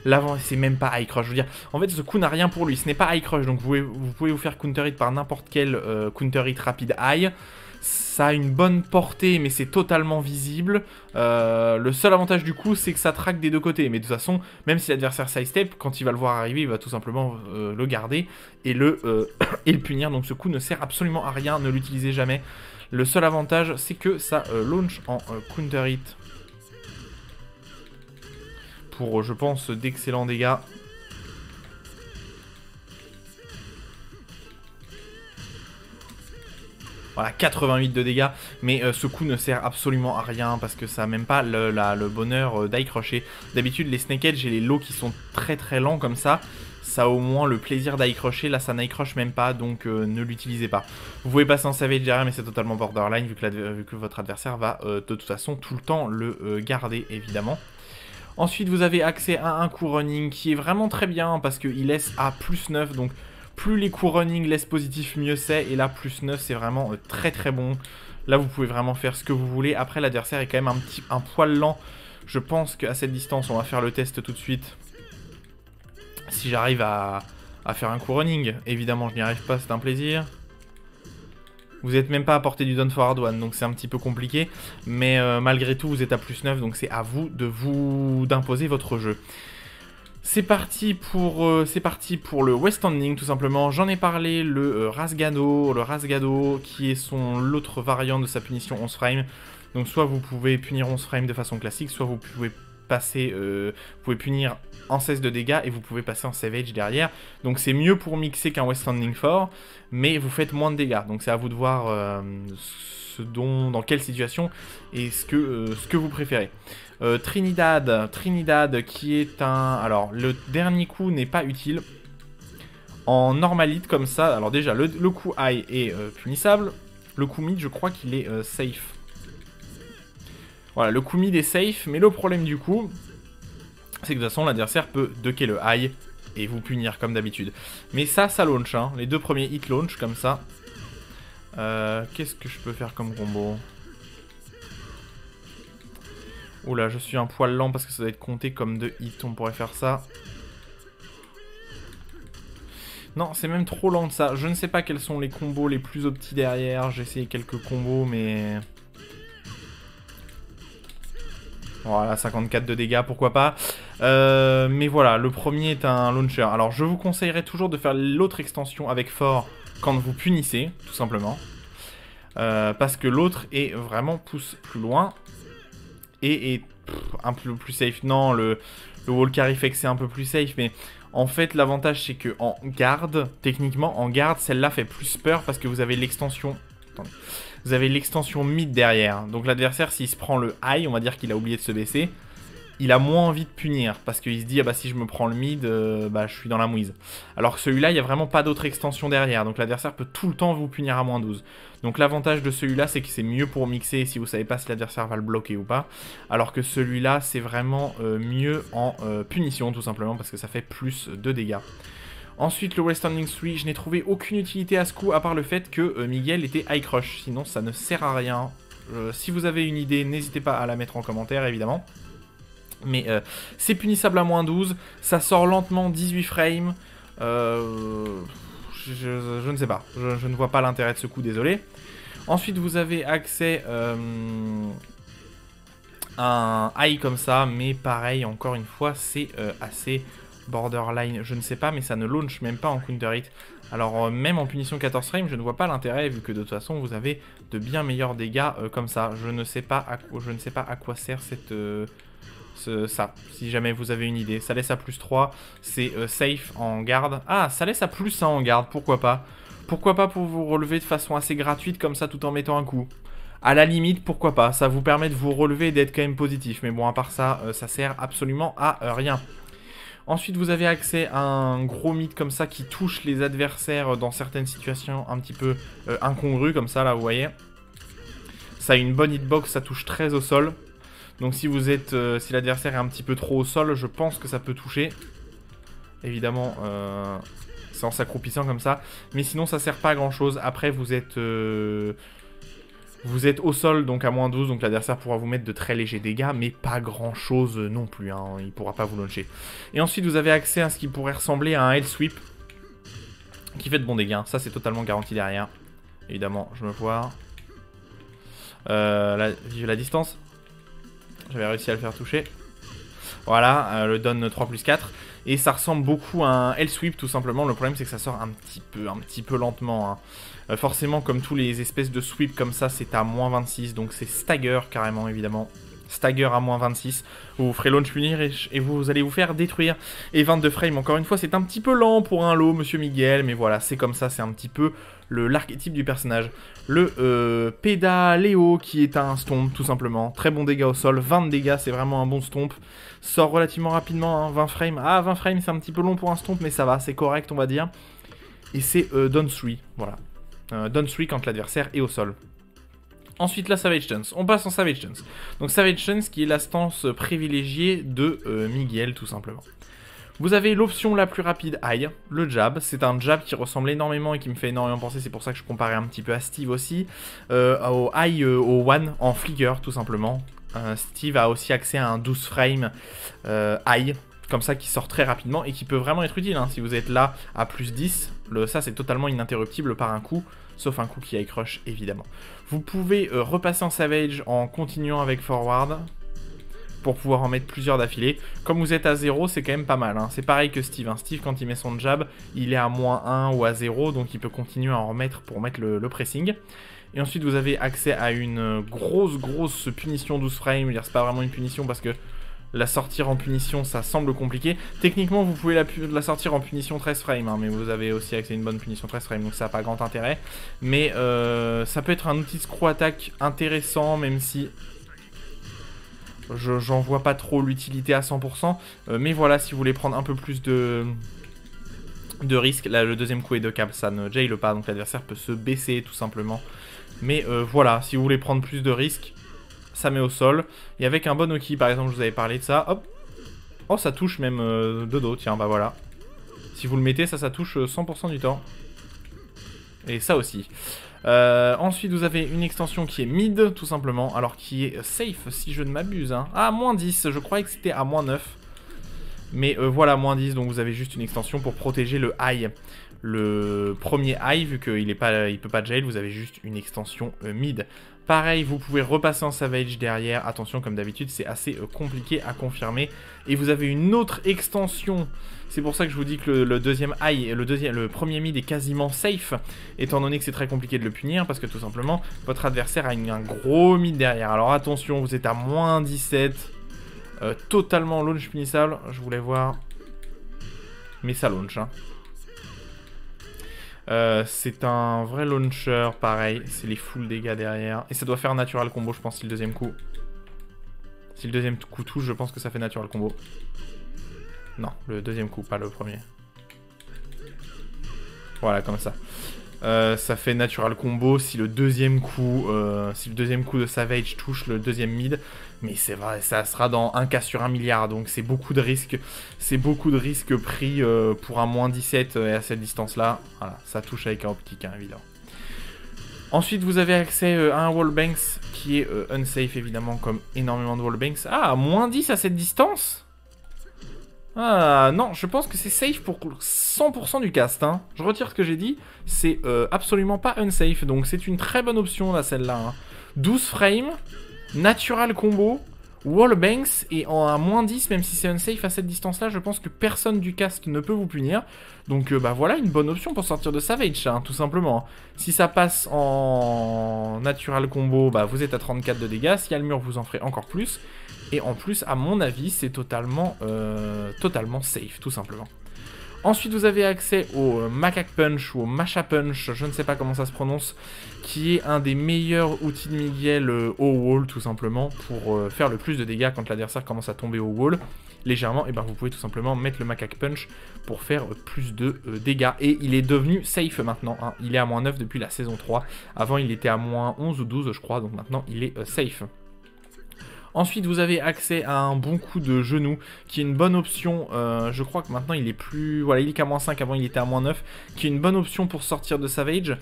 L'avant, c'est même pas high crush. Je veux dire, en fait, ce coup n'a rien pour lui. Ce n'est pas high crush, donc vous pouvez vous faire counter hit par n'importe quel counter hit rapide high. Ça a une bonne portée, mais c'est totalement visible. Le seul avantage du coup, c'est que ça traque des deux côtés. Mais de toute façon, même si l'adversaire sidestep, quand il va le voir arriver, il va tout simplement le garder et le punir. Donc ce coup ne sert absolument à rien, ne l'utilisez jamais. Le seul avantage, c'est que ça launch en counter hit. Pour, je pense, d'excellents dégâts. Voilà, 88 de dégâts, mais ce coup ne sert absolument à rien parce que ça n'a même pas le bonheur d'high crusher. D'habitude, les snake edge et les lows qui sont très très lents comme ça a au moins le plaisir d'high crusher. Là, ça n'high crush même pas, donc ne l'utilisez pas. Vous pouvez passer en savage derrière, mais c'est totalement borderline vu que votre adversaire va de toute façon tout le temps le garder, évidemment. Ensuite, vous avez accès à un coup running qui est vraiment très bien parce qu'il laisse à +9, donc plus les coups running laissent positif, mieux c'est. Et là, +9, c'est vraiment très très bon. Là, vous pouvez vraiment faire ce que vous voulez. Après, l'adversaire est quand même un poil lent. Je pense qu'à cette distance, on va faire le test tout de suite. Si j'arrive à faire un coup running. Évidemment, je n'y arrive pas, c'est un plaisir. Vous n'êtes même pas à portée du down forward one, donc c'est un petit peu compliqué. Mais malgré tout, vous êtes à +9, donc c'est à vous d'imposer votre jeu. C'est parti pour le West Standing tout simplement. J'en ai parlé, le Rasgado qui est l'autre variante de sa punition 11 frames. Donc soit vous pouvez punir 11 frames de façon classique, soit vous pouvez punir en 16 de dégâts et vous pouvez passer en Savage derrière. Donc c'est mieux pour mixer qu'un West Standing fort, mais vous faites moins de dégâts. Donc c'est à vous de voir dans quelle situation et ce que vous préférez. Trinidad qui est un... Alors, le dernier coup n'est pas utile. En normalite comme ça, alors déjà, le coup high est punissable. Le coup mid, je crois qu'il est safe. Voilà, le coup mid est safe, mais le problème du coup, c'est que de toute façon, l'adversaire peut ducker le high et vous punir comme d'habitude. Mais ça launch, hein. Les deux premiers hits launch comme ça. Qu'est-ce que je peux faire comme combo ? Oula, je suis un poil lent parce que ça doit être compté comme 2 hits, on pourrait faire ça. Non, c'est même trop lent de ça. Je ne sais pas quels sont les combos les plus optis derrière. J'ai essayé quelques combos, mais... Voilà, 54 de dégâts, pourquoi pas. Mais voilà, le premier est un launcher. Alors, je vous conseillerais toujours de faire l'autre extension avec fort quand vous punissez, tout simplement. Parce que l'autre est vraiment pousse plus loin. Et un peu plus safe. Non, le wall carry fait que c'est un peu plus safe, mais en fait l'avantage c'est que en garde, techniquement en garde, celle-là fait plus peur parce que vous avez l'extension. Attendez. Vous avez l'extension mid derrière. Donc l'adversaire, s'il se prend le high, on va dire qu'il a oublié de se baisser, il a moins envie de punir parce qu'il se dit ah bah si je me prends le mid, bah je suis dans la mouise. Alors que celui-là, il n'y a vraiment pas d'autre extension derrière, donc l'adversaire peut tout le temps vous punir à -12. Donc l'avantage de celui-là, c'est que c'est mieux pour mixer si vous savez pas si l'adversaire va le bloquer ou pas. Alors que celui-là, c'est vraiment mieux en punition tout simplement parce que ça fait plus de dégâts. Ensuite, le West Standing 3, je n'ai trouvé aucune utilité à ce coup à part le fait que Miguel était high crush. Sinon, ça ne sert à rien. Si vous avez une idée, n'hésitez pas à la mettre en commentaire évidemment. Mais c'est punissable à -12, ça sort lentement 18 frames, je ne sais pas, je ne vois pas l'intérêt de ce coup, désolé. Ensuite vous avez accès à un high comme ça, mais pareil, encore une fois, c'est assez borderline, je ne sais pas, mais ça ne launch même pas en counter hit. Alors même en punition 14 frames, je ne vois pas l'intérêt, vu que de toute façon vous avez de bien meilleurs dégâts comme ça. Je ne sais pas à quoi sert cette... ça, si jamais vous avez une idée. Ça laisse à +3, c'est safe en garde. Ah, ça laisse à +1 en garde, pourquoi pas. Pourquoi pas pour vous relever de façon assez gratuite comme ça tout en mettant un coup. À la limite, pourquoi pas. Ça vous permet de vous relever et d'être quand même positif. Mais bon, à part ça, ça sert absolument à rien. Ensuite, vous avez accès à un gros mythe comme ça qui touche les adversaires dans certaines situations un petit peu incongrues, comme ça, là, vous voyez. Ça a une bonne hitbox, ça touche très au sol. Donc si vous êtes, si l'adversaire est un petit peu trop au sol, je pense que ça peut toucher. Évidemment, C'est en s'accroupissant comme ça. Mais sinon, ça sert pas à grand chose. Après, vous êtes au sol, donc à moins 12. Donc l'adversaire pourra vous mettre de très légers dégâts. Mais pas grand chose non plus. Hein. Il pourra pas vous launcher. Et ensuite, vous avez accès à ce qui pourrait ressembler à un Hell Sweep. Qui fait de bons dégâts. Ça, c'est totalement garanti derrière. Évidemment, je me vois. Vive la distance. J'avais réussi à le faire toucher. Voilà, le donne 3+4. Et ça ressemble beaucoup à un Hell Sweep tout simplement. Le problème c'est que ça sort un petit peu lentement. Hein. Forcément, comme tous les espèces de sweep comme ça, c'est à moins 26. Donc c'est stagger carrément évidemment. Stagger à moins 26. Vous ferez launch punir et vous allez vous faire détruire. Et 22 frames, encore une fois, c'est un petit peu lent pour un lot, Monsieur Miguel. Mais voilà, c'est comme ça, c'est un petit peu l'archétype du personnage. Le Pédaléo qui est un stomp tout simplement. Très bon dégâts au sol, 20 dégâts, c'est vraiment un bon stomp. Sort relativement rapidement, hein, 20 frames. Ah, 20 frames, c'est un petit peu long pour un stomp, mais ça va, c'est correct, on va dire. Et c'est Down 3, voilà. Down 3 quand l'adversaire est au sol. Ensuite, la Savage Stance. On passe en Savage Stance. Donc, Savage Stance qui est la stance privilégiée de Miguel, tout simplement. Vous avez l'option la plus rapide, High, le jab. C'est un jab qui ressemble énormément et qui me fait énormément penser. C'est pour ça que je comparais un petit peu à Steve aussi. Au High, au One, en flicker, tout simplement. Steve a aussi accès à un 12 frame High, comme ça, qui sort très rapidement et qui peut vraiment être utile. Hein. Si vous êtes là à plus 10, ça c'est totalement ininterruptible par un coup. Sauf un coup qui high crush, évidemment. Vous pouvez repasser en Savage en continuant avec Forward. Pour pouvoir en mettre plusieurs d'affilée. Comme vous êtes à 0, c'est quand même pas mal. Hein. C'est pareil que Steve. Hein. Steve, quand il met son jab, il est à moins 1 ou à 0. Donc il peut continuer à en remettre pour mettre le pressing. Et ensuite, vous avez accès à une grosse punition 12 frames. C'est pas vraiment une punition parce que la sortir en punition, ça semble compliqué. Techniquement, vous pouvez la sortir en punition 13 frames. Hein, mais vous avez aussi accès à une bonne punition 13 frames. Donc ça n'a pas grand intérêt. Mais ça peut être un outil de screw attack intéressant, même si... J'en vois pas trop l'utilité à 100%, mais voilà, si vous voulez prendre un peu plus de risque, là le deuxième coup est de cap, ça ne jail pas, donc l'adversaire peut se baisser tout simplement. Mais voilà, si vous voulez prendre plus de risque, ça met au sol. Et avec un bon Oki, par exemple, je vous avais parlé de ça, hop, oh ça touche même de dos, tiens, bah voilà. Si vous le mettez, ça touche 100% du temps. Et ça aussi. Ensuite, vous avez une extension qui est mid, tout simplement. Alors, qui est safe, si je ne m'abuse. Hein. Ah, moins 10. Je croyais que c'était à moins 9. Mais voilà, moins 10. Donc, vous avez juste une extension pour protéger le high. Le premier high, vu qu'il peut pas jail, vous avez juste une extension mid. Pareil, vous pouvez repasser en Savage derrière. Attention, comme d'habitude, c'est assez compliqué à confirmer. Et vous avez une autre extension. C'est pour ça que je vous dis que le deuxième high, le premier mid est quasiment safe, étant donné que c'est très compliqué de le punir, parce que tout simplement, votre adversaire a un gros mid derrière. Alors attention, vous êtes à moins 17, totalement launch punissable. Je voulais voir, mais ça launch. Hein. C'est un vrai launcher, pareil, c'est les full dégâts derrière. Et ça doit faire un natural combo, je pense, si le deuxième coup. Si le deuxième coup touche, je pense que ça fait natural combo. Non, le deuxième coup, pas le premier. Voilà, comme ça. Ça fait natural combo si le deuxième coup de Savage touche le deuxième mid. Mais c'est vrai, ça sera dans 1 cas sur 1 milliard. Donc c'est beaucoup de risques. C'est beaucoup de risques pris pour un moins 17 et à cette distance-là. Voilà, ça touche avec un optique, hein, évidemment. Ensuite, vous avez accès à un wallbanks qui est unsafe, évidemment, comme énormément de wallbanks. Ah, moins 10 à cette distance ? Ah non, je pense que c'est safe pour 100% du cast. Hein. Je retire ce que j'ai dit. C'est absolument pas unsafe. Donc c'est une très bonne option là, celle-là. Hein. 12 frames, natural combo, wallbanks et à moins 10, même si c'est unsafe à cette distance-là, je pense que personne du cast ne peut vous punir. Donc bah voilà une bonne option pour sortir de Savage, hein, tout simplement. Si ça passe en natural combo, bah vous êtes à 34 de dégâts. S'il y a le mur, vous en ferez encore plus. Et en plus, à mon avis, c'est totalement safe, tout simplement. Ensuite, vous avez accès au Macaque Punch ou au Masha Punch, je ne sais pas comment ça se prononce, qui est un des meilleurs outils de Miguel au wall, tout simplement, pour faire le plus de dégâts quand l'adversaire commence à tomber au wall, légèrement. Et ben vous pouvez tout simplement mettre le Macaque Punch pour faire plus de dégâts. Et il est devenu safe maintenant, hein. Il est à moins 9 depuis la saison 3. Avant, il était à moins 11 ou 12, je crois, donc maintenant, il est safe. Ensuite, vous avez accès à un bon coup de genou, qui est une bonne option. Je crois que maintenant, il est plus... Voilà, il est qu'à -5, avant il était à -9. Qui est une bonne option pour sortir de Savage,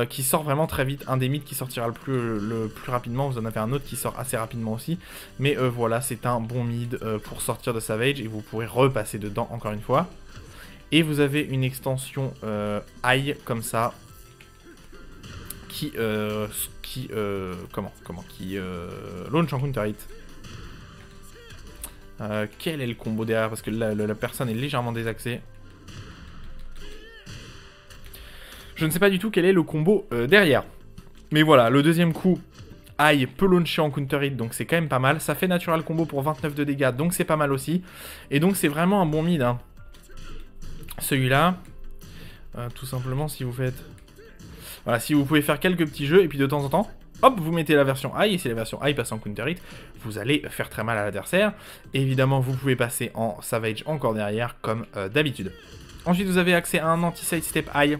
qui sort vraiment très vite. Un des mythes qui sortira le plus rapidement. Vous en avez un autre qui sort assez rapidement aussi. Mais voilà, c'est un bon mid pour sortir de Savage, et vous pourrez repasser dedans encore une fois. Et vous avez une extension Eye, comme ça, qui launch en counter hit. Quel est le combo derrière? Parce que la personne est légèrement désaxée. Je ne sais pas du tout quel est le combo derrière. Mais voilà, le deuxième coup, Eye peut launcher en counter hit, donc c'est quand même pas mal. Ça fait natural combo pour 29 de dégâts, donc c'est pas mal aussi. Et donc c'est vraiment un bon mid, hein. Celui-là, tout simplement, si vous faites... Voilà, si vous pouvez faire quelques petits jeux, et puis de temps en temps, hop, vous mettez la version Eye, et si la version Eye passe en counter hit, vous allez faire très mal à l'adversaire. Évidemment, vous pouvez passer en Savage encore derrière, comme d'habitude. Ensuite, vous avez accès à un anti-sidestep Eye,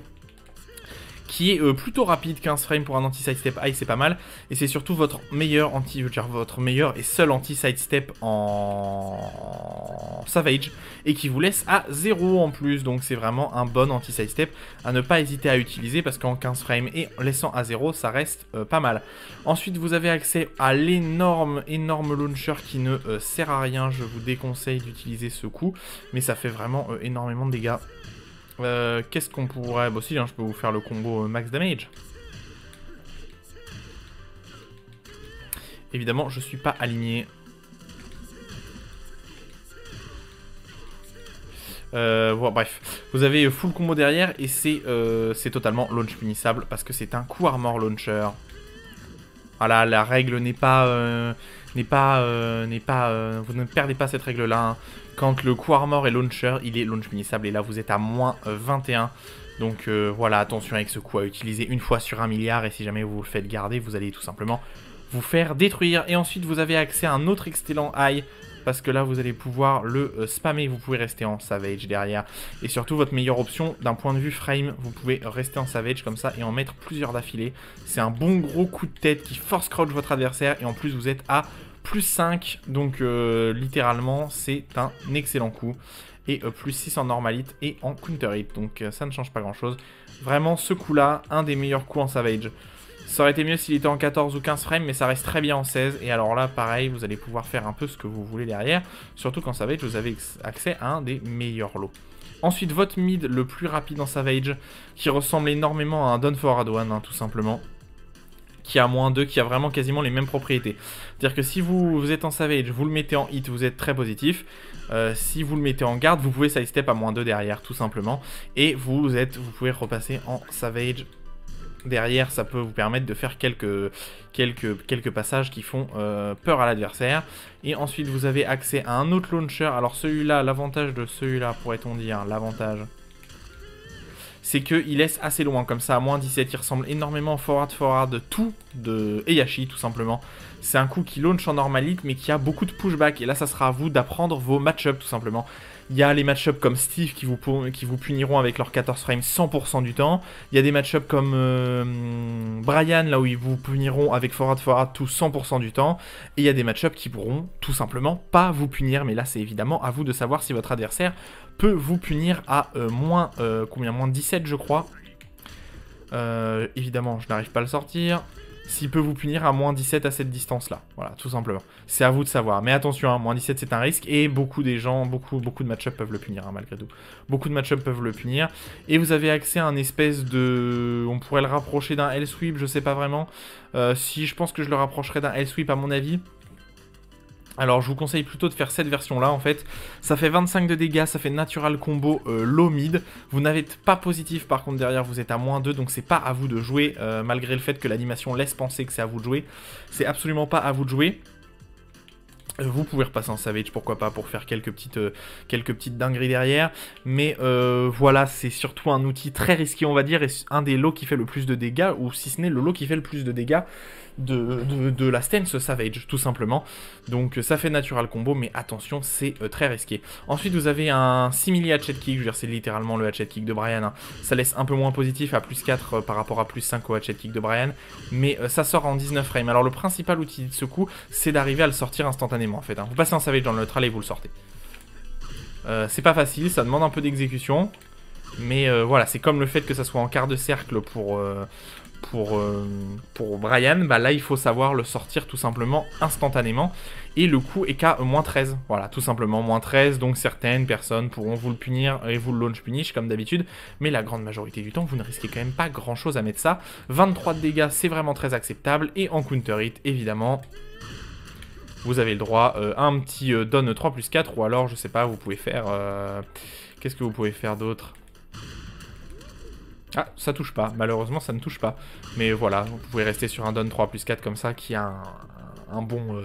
qui est plutôt rapide. 15 frames pour un anti-sidestep Eye, c'est pas mal. Et c'est surtout votre meilleur et seul anti-sidestep en Savage, et qui vous laisse à 0 en plus. Donc c'est vraiment un bon anti-sidestep à ne pas hésiter à utiliser, parce qu'en 15 frames et en laissant à 0, ça reste pas mal. Ensuite, vous avez accès à l'énorme launcher qui ne sert à rien. Je vous déconseille d'utiliser ce coup, mais ça fait vraiment énormément de dégâts. Qu'est-ce qu'on pourrait... Bon si, hein, je peux vous faire le combo max damage. Évidemment, je suis pas aligné. Bon, bref, vous avez full combo derrière, et c'est totalement launch punissable, parce que c'est un coup armor launcher. Voilà, la règle n'est pas... vous ne perdez pas cette règle-là, hein. Quand le coup armor est launcher, il est launch punissable, et là vous êtes à -21. Donc voilà, attention avec ce coup à utiliser une fois sur 1 milliard, et si jamais vous le faites garder, vous allez tout simplement vous faire détruire. Et ensuite, vous avez accès à un autre excellent Eye, parce que là vous allez pouvoir le spammer. Vous pouvez rester en Savage derrière, et surtout votre meilleure option d'un point de vue frame, vous pouvez rester en Savage comme ça et en mettre plusieurs d'affilée. C'est un bon gros coup de tête qui force crouch votre adversaire, et en plus vous êtes à +5, donc littéralement c'est un excellent coup. Et +6 en normal hit et en counter hit, donc ça ne change pas grand chose. Vraiment, ce coup là, un des meilleurs coups en Savage. Ça aurait été mieux s'il était en 14 ou 15 frames, mais ça reste très bien en 16. Et alors là, pareil, vous allez pouvoir faire un peu ce que vous voulez derrière. Surtout qu'en Savage, vous avez accès à un des meilleurs lots. Ensuite, votre mid le plus rapide en Savage, qui ressemble énormément à un Done for Adwan, hein, tout simplement. Qui a -2, qui a vraiment quasiment les mêmes propriétés. C'est-à-dire que si vous êtes en Savage, vous le mettez en hit, vous êtes très positif. Si vous le mettez en garde, vous pouvez sidestep à -2 derrière, tout simplement. Et vous pouvez repasser en Savage derrière. Ça peut vous permettre de faire quelques passages qui font peur à l'adversaire. Et ensuite, vous avez accès à un autre launcher. Alors celui-là, l'avantage de celui-là, pourrait-on dire, l'avantage... c'est qu'il laisse assez loin, comme ça, à -17, il ressemble énormément au forward tout de Heihachi, tout simplement. C'est un coup qui launch en normal hit, mais qui a beaucoup de pushback, et là, ça sera à vous d'apprendre vos match-ups, tout simplement. Il y a les match-ups comme Steve qui vous puniront avec leurs 14 frames 100% du temps. Il y a des match-ups comme Brian, là où ils vous puniront avec forward tout 100% du temps. Et il y a des match-ups qui pourront tout simplement pas vous punir, mais là, c'est évidemment à vous de savoir si votre adversaire peut vous punir à -17 je crois. Évidemment je n'arrive pas à le sortir. S'il peut vous punir à -17 à cette distance là, voilà, tout simplement. C'est à vous de savoir, mais attention, hein, -17 c'est un risque, et beaucoup des gens, beaucoup de match-up peuvent le punir, hein, malgré tout. Beaucoup de match-up peuvent le punir, et vous avez accès à un espèce de... On pourrait le rapprocher d'un L-sweep, je sais pas vraiment. Si, je pense que je le rapprocherai d'un L-sweep à mon avis. Alors je vous conseille plutôt de faire cette version là en fait. Ça fait 25 de dégâts, ça fait natural combo low mid. Vous n'avez pas positif par contre derrière, vous êtes à -2, donc c'est pas à vous de jouer, malgré le fait que l'animation laisse penser que c'est à vous de jouer. C'est absolument pas à vous de jouer. Vous pouvez repasser en Savage, pourquoi pas, pour faire quelques petites dingueries derrière. Mais voilà, c'est surtout un outil très risqué, on va dire, et un des lots qui fait le plus de dégâts, ou si ce n'est le lot qui fait le plus de dégâts de la stance Savage, tout simplement. Donc ça fait natural combo, mais attention, c'est très risqué. Ensuite, vous avez un simili hatchet kick, je veux dire, c'est littéralement le hatchet kick de Brian. Hein. Ça laisse un peu moins positif à plus 4 par rapport à plus 5 au hatchet kick de Brian, mais ça sort en 19 frames. Alors le principal outil de ce coup, c'est d'arriver à le sortir instantanément en fait. Hein. Vous passez en Savage dans le neutral et vous le sortez. C'est pas facile, ça demande un peu d'exécution, mais voilà, c'est comme le fait que ça soit en quart de cercle pour Brian, bah là il faut savoir le sortir tout simplement instantanément, et le coût est qu'à -13, voilà, tout simplement -13, donc certaines personnes pourront vous le punir et vous le launch punish comme d'habitude, mais la grande majorité du temps vous ne risquez quand même pas grand chose à mettre ça. 23 de dégâts, c'est vraiment très acceptable, et en counter hit évidemment vous avez le droit à un petit donne 3+4, ou alors je sais pas, vous pouvez faire qu'est-ce que vous pouvez faire d'autre? Ah, ça touche pas, malheureusement ça ne touche pas. Mais voilà, vous pouvez rester sur un don 3+4 comme ça, qui a un bon...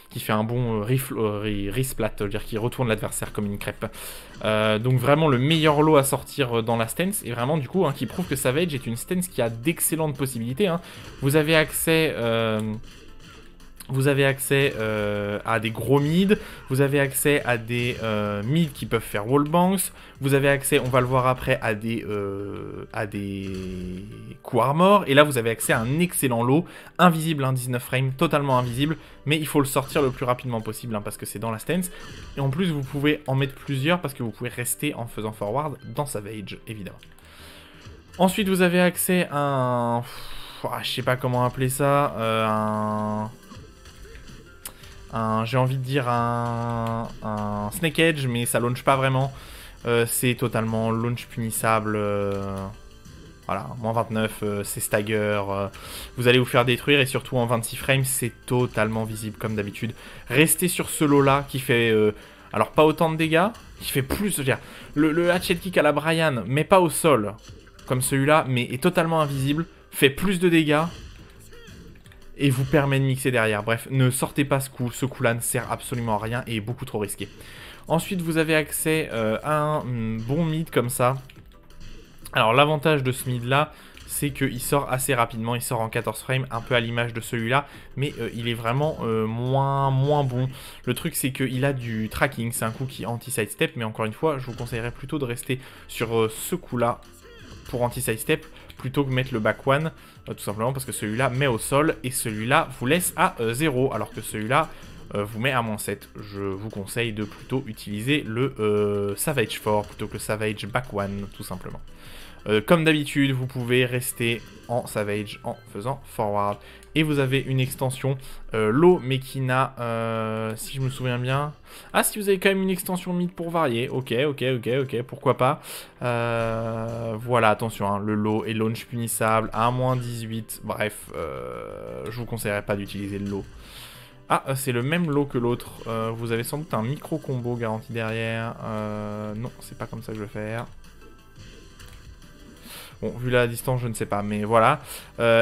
qui fait un bon resplat, c'est-à-dire qui retourne l'adversaire comme une crêpe. Donc vraiment le meilleur lot à sortir dans la stance, et vraiment du coup, hein, qui prouve que Savage est une stance qui a d'excellentes possibilités. Hein. Vous avez accès... à des gros mid, vous avez accès à des mid qui peuvent faire wallbangs, vous avez accès, on va le voir après, à des coups armor, et là vous avez accès à un excellent lot, invisible, hein, 19 frames, totalement invisible, mais il faut le sortir le plus rapidement possible, hein, parce que c'est dans la stance, et en plus vous pouvez en mettre plusieurs, parce que vous pouvez rester en faisant forward dans Savage, évidemment. Ensuite vous avez accès à un... je sais pas comment appeler ça, j'ai envie de dire un Snake Edge, mais ça launch pas vraiment. C'est totalement launch punissable. Voilà, -29, c'est stagger. Vous allez vous faire détruire, et surtout en 26 frames, c'est totalement visible comme d'habitude. Restez sur ce lot-là qui fait... alors pas autant de dégâts, qui fait plus... Je veux dire, le hatchet kick à la Brian, mais pas au sol, comme celui-là, mais est totalement invisible, fait plus de dégâts, et vous permet de mixer derrière. Bref, ne sortez pas ce coup-là ne sert absolument à rien et est beaucoup trop risqué. Ensuite, vous avez accès à un bon mid comme ça. Alors l'avantage de ce mid-là, c'est qu'il sort assez rapidement, il sort en 14 frames, un peu à l'image de celui-là, mais il est vraiment moins bon. Le truc, c'est qu'il a du tracking, c'est un coup qui anti-sidestep, mais encore une fois, je vous conseillerais plutôt de rester sur ce coup-là pour anti-sidestep, plutôt que mettre le back one, tout simplement parce que celui-là met au sol, et celui-là vous laisse à 0, alors que celui-là vous met à -7. Je vous conseille de plutôt utiliser le Savage 4 plutôt que le Savage back one, tout simplement. Comme d'habitude, vous pouvez rester en Savage en faisant forward. Et vous avez une extension low, mais qui n'a, si je me souviens bien... Ah, si vous avez quand même une extension mid pour varier. Ok, pourquoi pas. Voilà, attention, hein, le low est launch punissable à -18. Bref, je vous conseillerais pas d'utiliser le low. Ah, c'est le même lot que l'autre. Vous avez sans doute un micro combo garanti derrière. Non, c'est pas comme ça que je vais faire. Bon, vu la distance, je ne sais pas, mais voilà.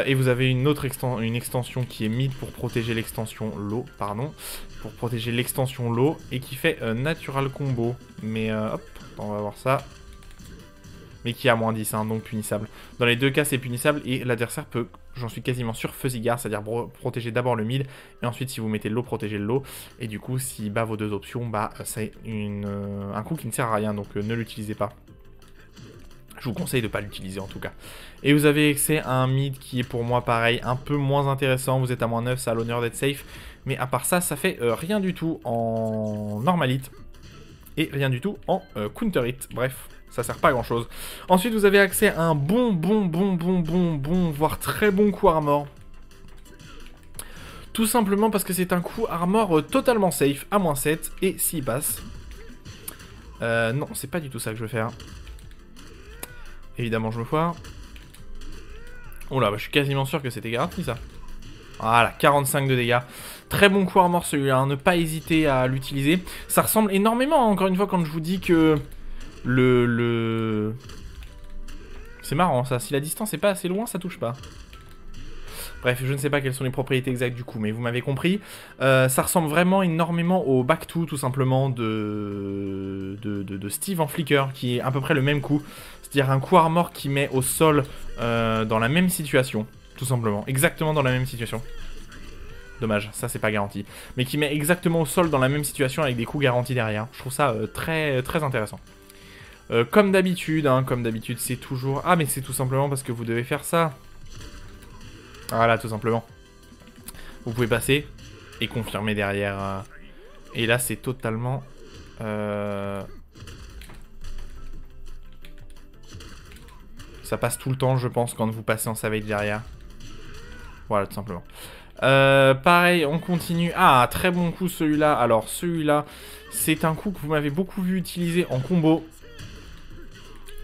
Et vous avez une autre extension qui est mid pour protéger l'extension low, pardon. Pour protéger l'extension low, et qui fait natural combo. Mais hop, on va voir ça. Mais qui est à -10, hein, donc punissable. Dans les deux cas, c'est punissable, et l'adversaire peut, j'en suis quasiment sûr, fuzzy guard, c'est-à-dire protéger d'abord le mid, et ensuite, si vous mettez le low, protéger le low. Et du coup, s'il bat vos deux options, bah, c'est un coup qui ne sert à rien, donc ne l'utilisez pas. Je vous conseille de ne pas l'utiliser en tout cas. Et vous avez accès à un mid qui est pour moi pareil, un peu moins intéressant. Vous êtes à -9, ça a l'honneur d'être safe. Mais à part ça, ça fait rien du tout en normal hit. Et rien du tout en counter hit. Bref, ça sert pas à grand chose. Ensuite, vous avez accès à un bon, voire très bon coup armor. Tout simplement parce que c'est un coup armor totalement safe, à -7. Et s'il passe... non, c'est pas du tout ça que je veux faire. Évidemment, je me foire. Oh là, bah, je suis quasiment sûr que c'était garanti, ça. Voilà, 45 de dégâts. Très bon coup armor, celui-là. Hein, ne pas hésiter à l'utiliser. Ça ressemble énormément, hein, encore une fois, quand je vous dis que C'est marrant, ça. Si la distance n'est pas assez loin, ça touche pas. Bref, je ne sais pas quelles sont les propriétés exactes du coup, mais vous m'avez compris. Ça ressemble vraiment énormément au Back 2, tout simplement, de Steve en Flicker, qui est à peu près le même coup. C'est-à-dire un coup armor qui met au sol dans la même situation, tout simplement. Exactement dans la même situation. Dommage, ça c'est pas garanti. Mais qui met exactement au sol dans la même situation avec des coups garantis derrière. Je trouve ça très intéressant. Comme d'habitude, c'est toujours... Ah, mais c'est tout simplement parce que vous devez faire ça. Voilà, tout simplement. Vous pouvez passer et confirmer derrière. Et là, c'est totalement... Ça passe tout le temps, je pense, quand vous passez en savage derrière. Voilà, tout simplement. Pareil, on continue. Ah, très bon coup celui-là. Alors, celui-là, c'est un coup que vous m'avez beaucoup vu utiliser en combo.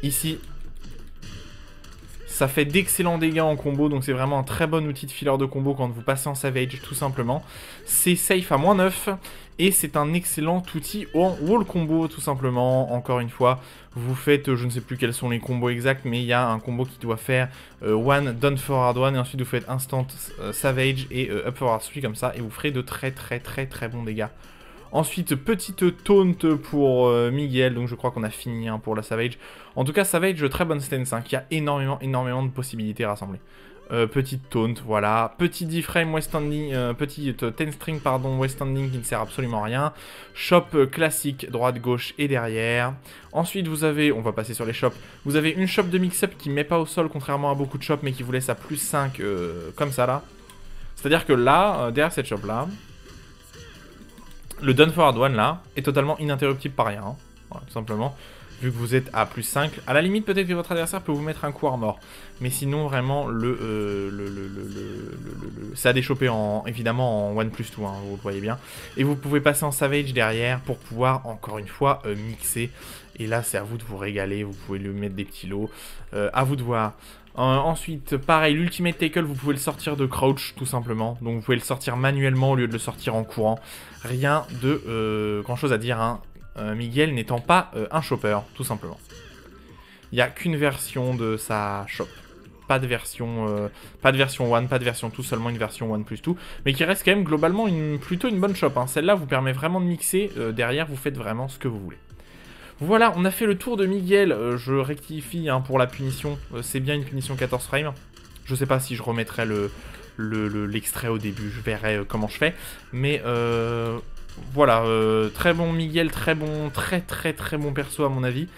Ici. Ça fait d'excellents dégâts en combo, donc c'est vraiment un très bon outil de filler de combo quand vous passez en Savage, tout simplement. C'est safe à -9, et c'est un excellent outil en wall combo, tout simplement. Encore une fois, vous faites, je ne sais plus quels sont les combos exacts, mais il y a un combo qui doit faire one, down forward one, et ensuite vous faites instant Savage et up forward 3 comme ça, et vous ferez de très bons dégâts. Ensuite, petite taunt pour Miguel, donc je crois qu'on a fini pour la Savage. En tout cas, Savage, très bonne stance, qui a énormément de possibilités rassemblées. Petite taunt, voilà. Petit D-frame West Standing, petit 10 string, pardon, West Standing qui ne sert absolument à rien. Shop classique, droite, gauche et derrière. Ensuite, vous avez, on va passer sur les shops, vous avez une shop de mix-up qui ne met pas au sol, contrairement à beaucoup de shops, mais qui vous laisse à +5, comme ça là. C'est-à-dire que là, derrière cette shop là, le down forward one là est totalement ininterruptible par rien, voilà, tout simplement, vu que vous êtes à +5. À la limite, peut-être que votre adversaire peut vous mettre un coup armor, mais sinon vraiment ça a déchopé évidemment en 1+2, vous le voyez bien. Et vous pouvez passer en savage derrière pour pouvoir encore une fois mixer. Et là, c'est à vous de vous régaler. Vous pouvez lui mettre des petits lots. À vous de voir. Ensuite, pareil, l'ultimate tackle, vous pouvez le sortir de crouch, tout simplement. Donc, vous pouvez le sortir manuellement au lieu de le sortir en courant. Rien de grand chose à dire, hein. Miguel n'étant pas un chopper, tout simplement. Il n'y a qu'une version de sa shop. Pas de version 1, pas de version 2, seulement une version 1+2. Mais qui reste quand même globalement plutôt une bonne shop, hein. Celle-là vous permet vraiment de mixer. Derrière, vous faites vraiment ce que vous voulez. Voilà, on a fait le tour de Miguel. Je rectifie pour la punition. C'est bien une punition 14 frames. Je sais pas si je remettrai l'extrait au début. Je verrai comment je fais. Mais voilà, très bon Miguel, très bon perso à mon avis.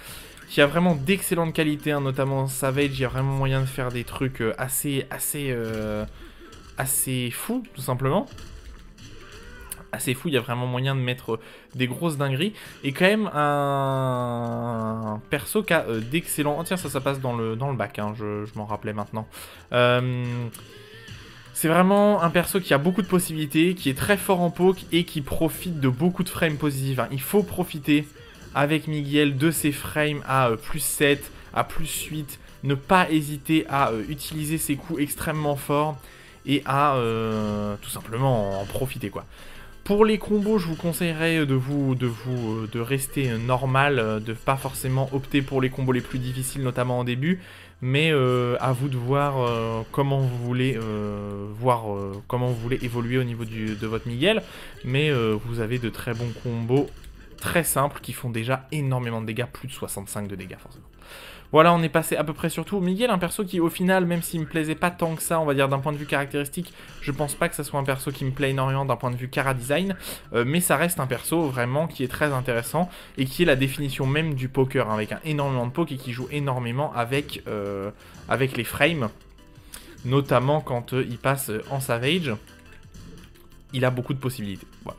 Qui a vraiment d'excellentes qualités, hein, notamment Savage. Il y a vraiment moyen de faire des trucs assez fous, tout simplement. Assez fou, il y a vraiment moyen de mettre des grosses dingueries. Et quand même un perso qui a d'excellents... Oh tiens, ça passe dans le bac, hein, je m'en rappelais maintenant. C'est vraiment un perso qui a beaucoup de possibilités, qui est très fort en poke et qui profite de beaucoup de frames positifs. Hein. Il faut profiter avec Miguel de ses frames à +7, à +8. Ne pas hésiter à utiliser ses coups extrêmement forts et à tout simplement en profiter, quoi. Pour les combos, je vous conseillerais de rester normal, de pas forcément opter pour les combos les plus difficiles, notamment en début, mais à vous de voir comment vous voulez évoluer au niveau de votre Miguel. Mais vous avez de très bons combos très simples qui font déjà énormément de dégâts, plus de 65 de dégâts forcément. Voilà, on est passé à peu près sur tout. Miguel, un perso qui, au final, même s'il me plaisait pas tant que ça, on va dire d'un point de vue caractéristique, je pense pas que ça soit un perso qui me plaît énormément d'un point de vue cara design, mais ça reste un perso vraiment qui est très intéressant et qui est la définition même du poker, hein, avec énormément de poke et qui joue énormément avec les frames, notamment quand il passe en savage. Il a beaucoup de possibilités. Voilà.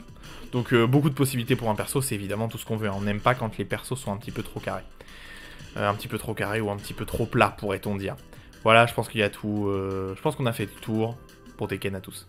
Donc beaucoup de possibilités pour un perso, c'est évidemment tout ce qu'on veut. On n'aime pas quand les persos sont un petit peu trop carrés. Un petit peu trop carré ou un petit peu trop plat, pourrait-on dire. Voilà, je pense qu'il y a tout. Je pense qu'on a fait le tour pour Tekken à tous.